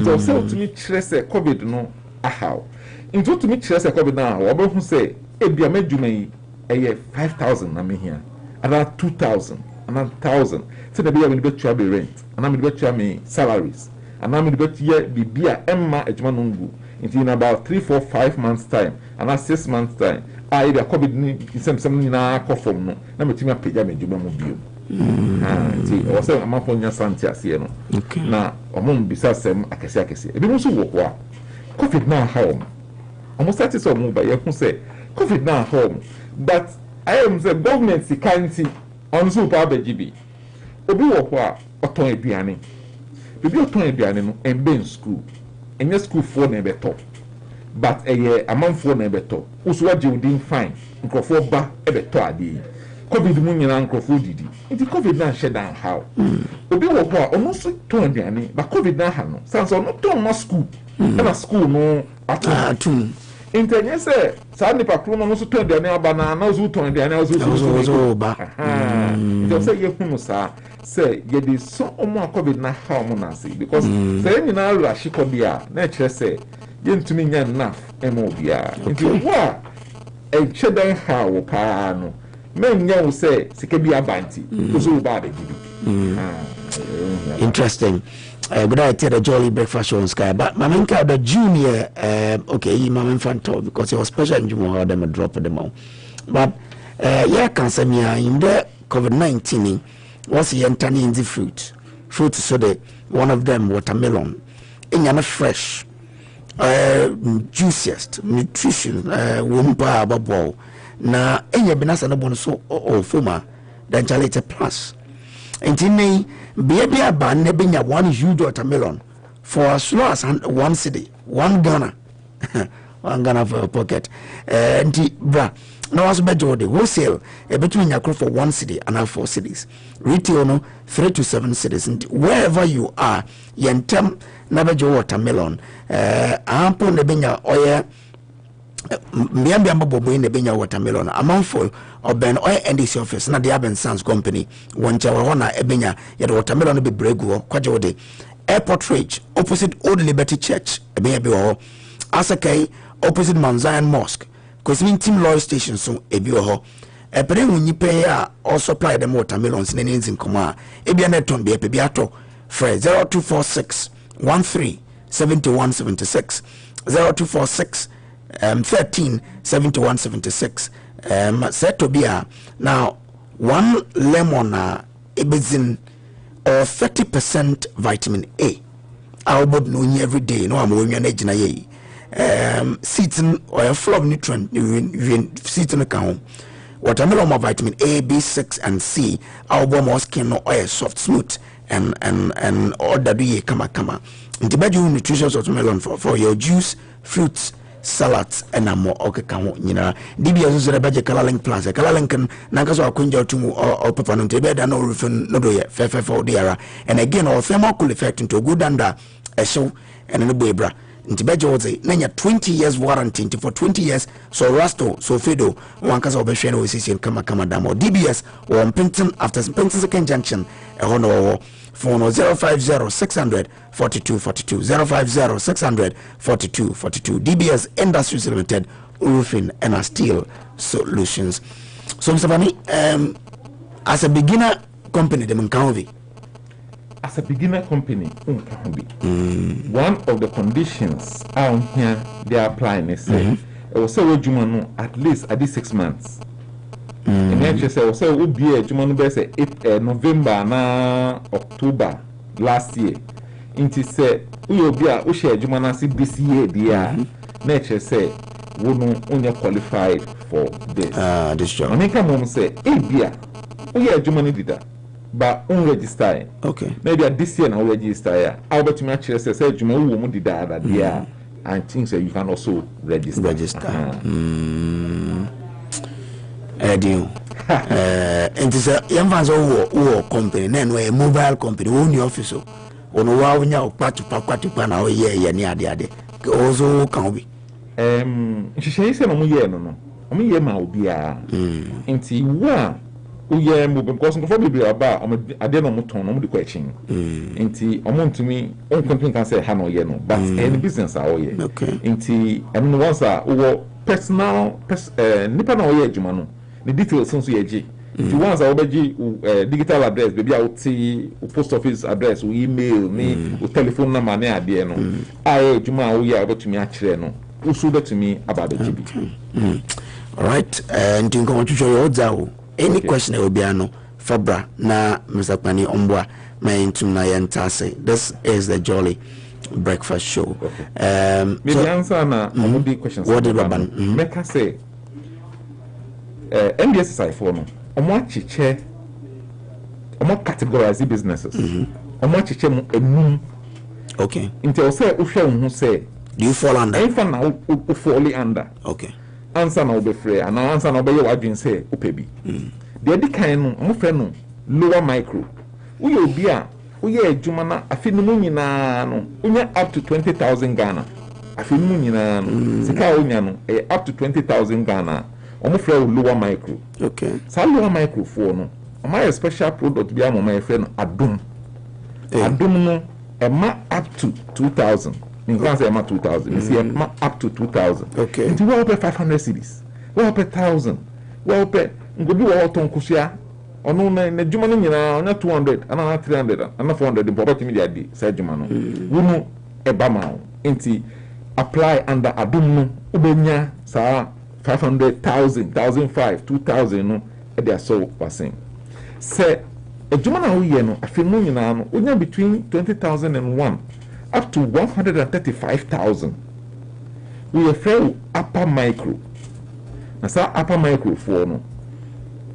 so say to me chere say COVID no how into to me chere say COVID na wo be hu say e bia madwuma yi eye 5,000 na me here about 2,000 and 1,000 say the bia me be tua be rent and me be tua me salaries and me be tua bibia emma adwuma no ngu in about 3, 4, 5 months time and 6 months time I the COVID ni sem na kofom no na metumi apagya me adwuma mu bio o se amafo nya santi ase no na omum bisa sem akese ebi mo so wo ho a COVID na home almost that is omu ba ye hu say COVID na home but I am the government sikanti on so pa begibi obi wo ho a oton aduane bibi oton aduane no embe school enye school for na beto but amanfoɔ na ɛbɛtɔ woso wagye wo din fine nkurɔfoɔ ba ɛbɛtɔ adeɛ covid mu nyinaa nkurɔfoɔ didi nti covid na nhyɛ dan haw obi wɔ hɔ a ɔno nso tɔn aduane ba covid na ha no sanso ɔno tɔn ma school ɛna school no atum nti ɛnyɛ sɛ saa nipa koro no nso tɔn aduane aba na nso tɔn aduane nso ba nti ɔsɛ yɛhu no saa sɛ yɛde so ɔmo a covid na ha ɔmo na ase because sɛ yɛn nyinaa wura ahyekɔ bi a na ɛkyerɛ sɛ yɛntumi nya enough ɛma obiara nti wo a ɛnhyɛ dan ha wo paa no menya wo say sika bi abanti so ba be gibi interesting. Good idea, the Jolly Breakfast Show on Sky. But Maminka, the junior, okay, Mamin Fanto, because he was special in Juma, how them a drop of them all. But yeah, cancer me in the COVID-19 was he entering in the fruit so that one of them watermelon in yana fresh, juiciest, nutrition, wumpa babo. Na enye binasa na bono so foma dan chalete plus entine baby aba na benya one huge watermelon for as low as 1 cedi, 1 Ghana one Ghana for your pocket enti bra na was bejo de wholesale e between yakro for 1 cedi and 4 cedis, retail no 3 to 7 cedis. And wherever you are yentem na bejo watermelon ampo na benya oye Miambia Bobo in the Benya watermelon, a mouthful of Ben Oil NDC office, not the Aben Sons Company, one Chawana Ebenya, yet watermelon be brego, Quajode, Airport Ridge, opposite Old Liberty Church, Ebeo, Asakay, opposite Mount Zion Mosque, Cosmin Team Loy Station, so Ebio, a pere when you pay or supply them watermelons in in Koma, Ebianeton be a Pebiato, Fred 0246 13 7176 0246 13 71 76 said to be now 1 lemon ebezin or 30% vitamin A. I would know every day. No, I'm going to ye season or a flow of nutrient season account. Watermelon more vitamin A, B6 and C. Our more skin or oil soft smooth and all that do ye kama. The better nutritious watermelon for your juice, fruits, salads and more okay can you know DBS is a budget color link plus a color link and nakaso akunja to or papa no tebe da no refin no do ye for the and again or thermal cool effect into good under a show and no bebra into bejo was a 20 years warranty for 20 years so rasto so fedo one kasa obesheno we kama damo DBS or Pinton after Pinton second junction a hono phone 050 600 4242 050 600 4242 DBS Industries Limited, roofing and steel solutions. So Mr. Fani, as a beginner company the Munkawi. As a beginner company, one of the conditions out here they are applying is it was so at least at these 6 months. And then she said, "So would be a Jumano say November na October last year." Inti say, "We will be a share Jumanasi this year, dear." Nature say, "We no only qualified for this." This job. I make a mom say, "Hey, dear, we are Jumani did that, but unregistered." Okay. Maybe this year now register. I'll bet you match say Juman woman did that, dear, and things that you can also register. And it's a young man's own company, then we're a mobile company, own office. On a wow, now, Patupan, our year, near the other. Also, can be. She says, no, no, only a ma be a inti wa. Uye move because probably about I don't know on the question. Inti amount to me, on company can say Hano Yeno, but any business are ye. Okay. Inti, and once personal, Nippon or Jumano. The details since we If you want our digital address, maybe I would see post office address, email me, telephone number near the no. I Juma we are able to me actually no. Who should to me about the GB. All right, and you come to show your zao. Any question will be ano Fabra na Mr. Pani Ombwa my intum na yentase. This is the Jolly Breakfast Show. Maybe answer na the questions. What did Baban make us say? NDSI for no. Omo chiche. Omo categorize businesses. Omo chiche mu enum. Okay. Until say uhwe hu say Do you fall under? If na o fall under. Okay. Answer na be free and answer na be your adwin say opebi. The edi kan no mo frɛ no lower micro. We obi a we adwuma na afi no nyina no unya up to 20,000 Ghana. Afi no nyina no sika onya no up to 20,000 Ghana. Omo frɛ lower micro. Okay. Sa lower micro for no. My special product be am my friend Adum. Adum no up to 2,000. In France, I'm at 2,000. You see, up to 2,000. Okay. Until we pay 500 cedis. We pay 1,000. We pay. Go do what on kusia. Ono na jumano nyina ona 200, ana 300, ana 400. The property media di say jumano. We no eba ma. Inti apply under Adum no ubenya sa 500,000, 1,500, 2,000 no e dey so passing. Say a jumana we no afi no nyina no onya between 20,001 up to 135,000. We are fair upper micro. Na sa upper micro for no.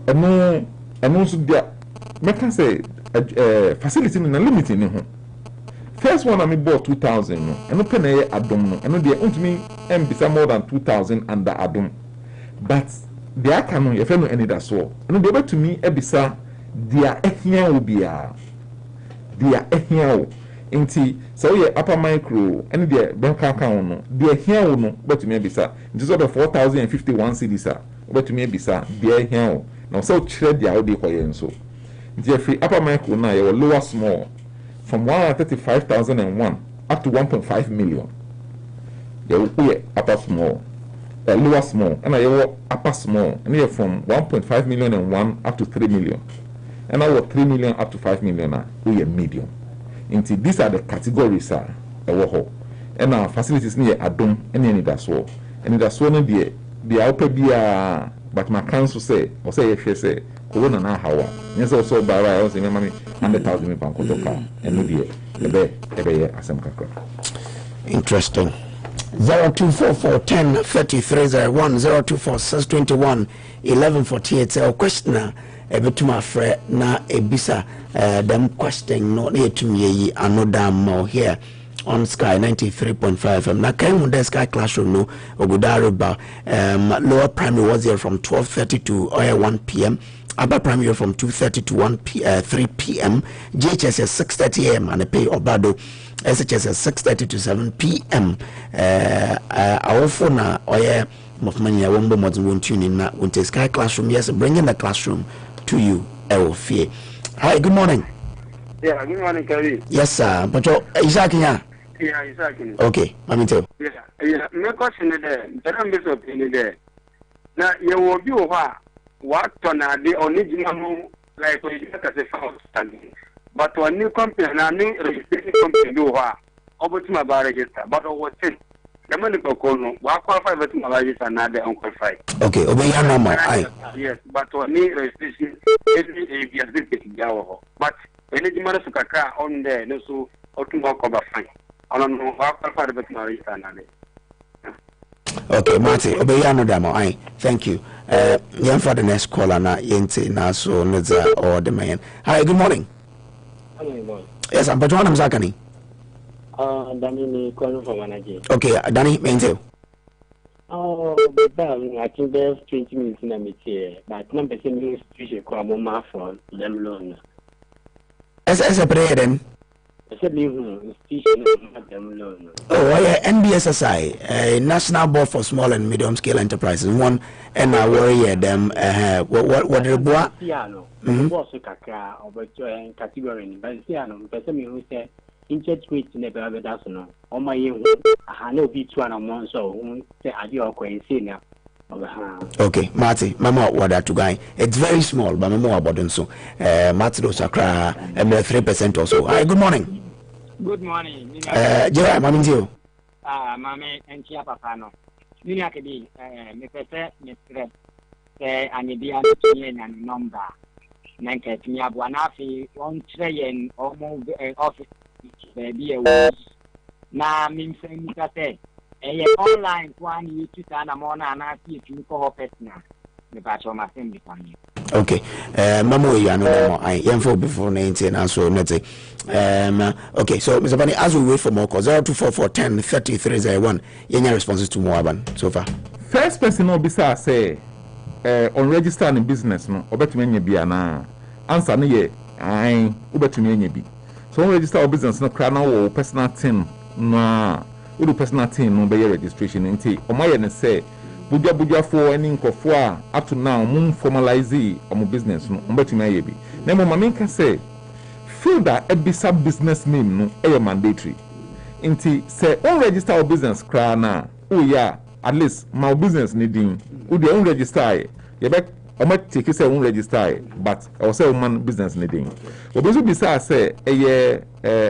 Eno so dia make say facility na limit ni ho. First one I me bought 2,000 no. Eno pe na ye Adom no. Eno dia untimi bisa more than 2,000 under Adom. But dia aka no ye fe no any da so. Eno dia to me ebisa dia ehia obia. Dia ehia o. Inti so ye upper micro any the bank account no the here no but me bisa it is over 4,051 cedis but me bisa the here now so trade the audi for yen so the free upper micro na your lower small from 135,001 up to 1.5 million the upper small lower small and your upper small and you from 1.5 million and 1 up to 3 million and our 3 million up to 5 million we medium. Into these are the categories and our facilities near Adom and any that's all. And that's one of the upper beer, but my council say, or say if you say, Corona na hawa. Yes, also by I was in my money 100,000 pound and no dear, every year as some cracker. Interesting. 0244 10 3301 024 621 1148. Our questioner. Ebetuma frɛ na ebisa them question no na yetumi yi another more here on Sky 93.5 FM. Na kan mu Sky classroom no Ogudaro lower primary was here from 12:30 to 1 p.m. Upper primary from 2:30 to 3 p.m. JHS at 6:30 a.m. and pay Obado SHS at 6:30 to 7 p.m. Our phone na oye mofmani ya wombo modern tuning na unte Sky classroom. Yes, bringing the classroom to you, Elfie. Hi, good morning. Yeah, good morning, Kerry. Yes, sir. But Isaac, yeah. Yeah, Isaac. Okay, let me tell. Yeah. My question is there. There is a opinion there. Now, you will be what on a day on original like we get as a found standing. But when new company and a new registration company do what? Over to my bar register. But what thing? The money for Kono, what qualified with my register and not the unqualified. Okay, obey your number. Yes, but when new registration but any matter to Kaka on there, no so or to walk over fine. I don't know how qualified with my register and okay, Marty, obey your number. Thank you. Yan for the next caller na yente na so neza or the man. Hi, good morning. Hello, yes, I'm Patrick Zakani. Danny calling from Manager. Okay, Danny, maintain. Oh, but I think there's 20 minutes in a meeting, but number 7 institution come on my phone, them alone. As a prayer then? I said, institution them alone. Oh, yeah, NBSSI, National Board for Small and Medium Scale Enterprises, one, and I worry them, what the boy? Piano, boss, Kaka, or category, but Piano, person who said, interest rate never ever does no. On my own, I know be 2 months so who say I do a senior. Okay, Marty, Mama, what that to guy? It's very small, but more about them so. Marty do Sakra, 3% or so. Hi, good morning. Good morning. Jera, Mammy Joe. Mammy and Chia Papano. Nina Kadi, me pete, me threat, and the and number. Nanket, me have 1 1 trillion almost office. Baby, na mimseni kate online kwani YouTube na mona na si tu ko petna me ba cho masembi kwani Okay. Mamo you know I info before 19 and so let's say. Okay, so Mr. Bani, as we wait for more calls, 0244103301. Any responses to more so far? First person no bisa say on register in business no obetumi nya bia na answer no ye ai obetumi nya bi. So on register our business no kra na wo personal thing no wo personal thing no be registration nti o maye ne say buja for any nkofo a up to now mum formalize our business no obetumi aye bi. Na mo mama nka say feel that ebisa business name no e mandatory. Nti say on register our business kra na oh yeah at least my business needing who they own register you bet I might take say own register but I will say man business needing but those be say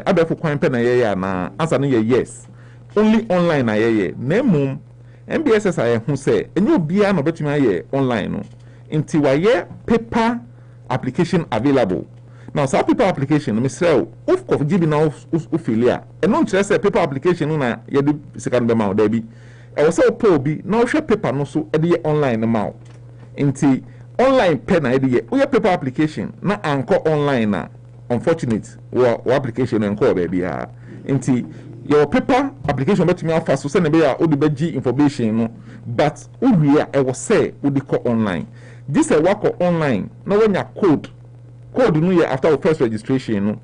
other for coin pen na answer no yes only online na name MBSS I who say and you be no betumi aye online no until why paper application available now some paper application me say of course GB now failure and non say paper application na ye do second be ma there be I was so poor be now share paper no so e online now. Inti online pen na e we paper application na anko online na unfortunate wo application enko baby ha. Inti your paper application bet me afa so say na be ya odi beji information no but we e was say odi ko online. This a work online na when your code no ye after the first registration no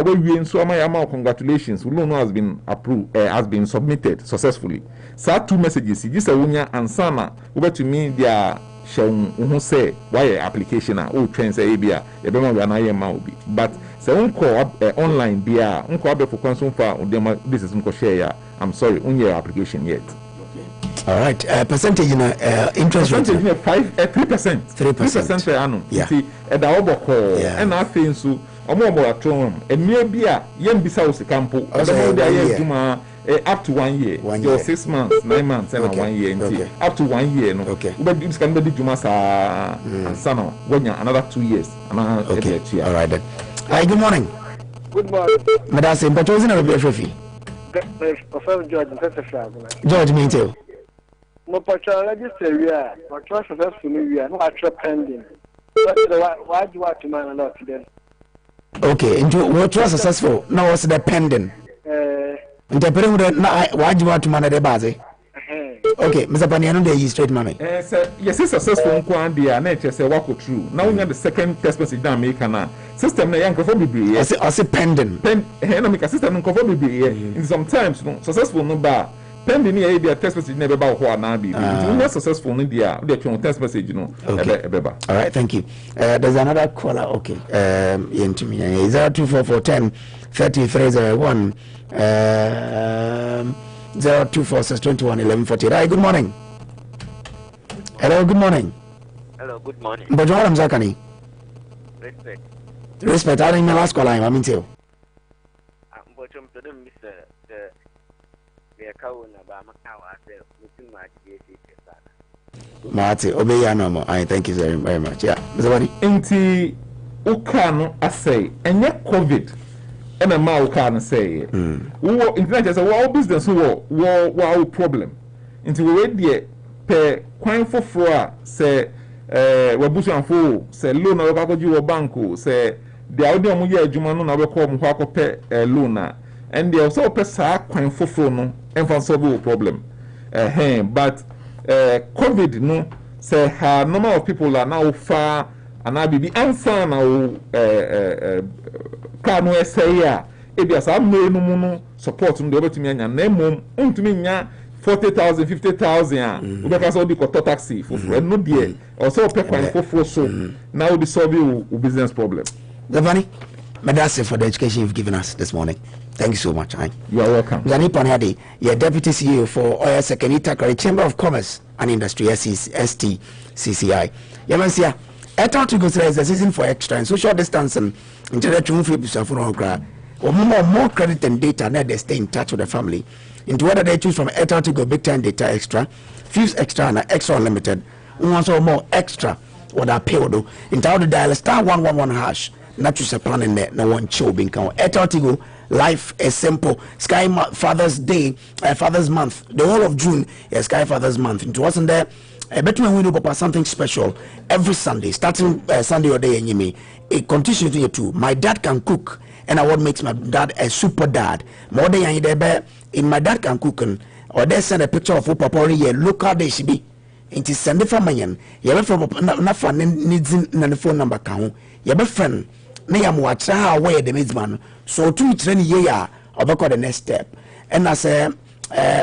we so am congratulations loan has been approved has been submitted successfully. So 2 messages this a wunya ansana over to me their show who say why application o trend say bia e be ma we na ma obi but say unko online bia unko abe for consum for this is unko share ya I'm sorry unye application yet. All right, percentage in interest rate. Percentage in 3%. 3% per annum. Yeah. See, da oboko and I think so. Omo at home. And maybe yem bisa campo. Up to 1 year. 1 year. 6 months, 9 months, and 1 year. Okay. Up to 1 year. No. Okay. But this can be Juma Sana. When you're another 2 years. Okay. All right then. Hi. Good morning. Good morning. Madam, say, but wasn't a bit trophy. Professor George, George, me too. My portrait register we are, my trust successfully we are no actual pending. Why do you want to man a lot today? Okay, and you what was successful? Now what's the pending? Interpreting why do you want to man the base? Okay, Mr. Paniano, they use straight money. Yes, it's successful. Kwandia, nature say walk through. Now we have the second test message down make na system na yanko for be. I say pending. Na make system nko for be. In sometimes no successful no ba. Pending here be a text message never ba ho na be. If you successful no dia, we dey text message no. Ebeba. All right, thank you. There's another caller. Okay. Yentimi 024410 3301 0246211140. Right, good morning. Hello, good morning. Hello, good morning. But what am Zakani? Respect. Respect. I didn't last call. I'm into you. But I'm to them, Mr. The account about Macau. Mate, obey ya no more. I thank you very much. Yeah, Mr. Bani. Inti ukano asay enye COVID. Ena ma ukano say. Wo internet say wo business wo problem. Inti we dey pe kwan foforo a say we busu anfo say loan na we kwakoji wo banko say dia odi omo ye adwuma no na we ko mo kwakope loan na and they also pe sa kwan foforo no enfa solve wo problem. But COVID no say her number of people are now far and I be answer now can we say ya ebi asa me no mu no support no dey betumi anya na mom untumi nya 40,000 50,000 we be so di ko taxi for no dey also pay kwan for so now the solve your business problem. Devani, that's it for the education you've given us this morning. Thank you so much. You are welcome. Zani Panhadi, your Deputy CEO for Oya Sekenita Kari Chamber of Commerce and Industry, STCCI. Yamansia, I thought to go through the season for extra and social distancing into the Chumfi or more credit and data, now they stay in touch with the family. Into whether they choose from Airtel to go big time data extra, Fuse Extra and Extra Unlimited, also more extra or that pay do. Into how to dial *111# not just a plan in there, no one show being count. Airtel Tigo, life is simple. Sky Father's Day, Father's Month, the whole of June is Sky Father's Month. It wasn't there. Better we know papa something special every Sunday, starting Sunday or day and me. It continues to too. My dad can cook, and what makes my dad a super dad. More than in my dad can cook, or they send a picture of what papa already local day she be. It is send it from my you from not for needs the phone number count. You be friend. Nay, I'm watching how away the midman. So 2 train year over the next step. And I say,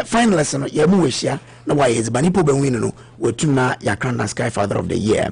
final lesson, Yamuishia. No, why is Banipo Benwino, Wetuna Yakrana Sky Father of the Year.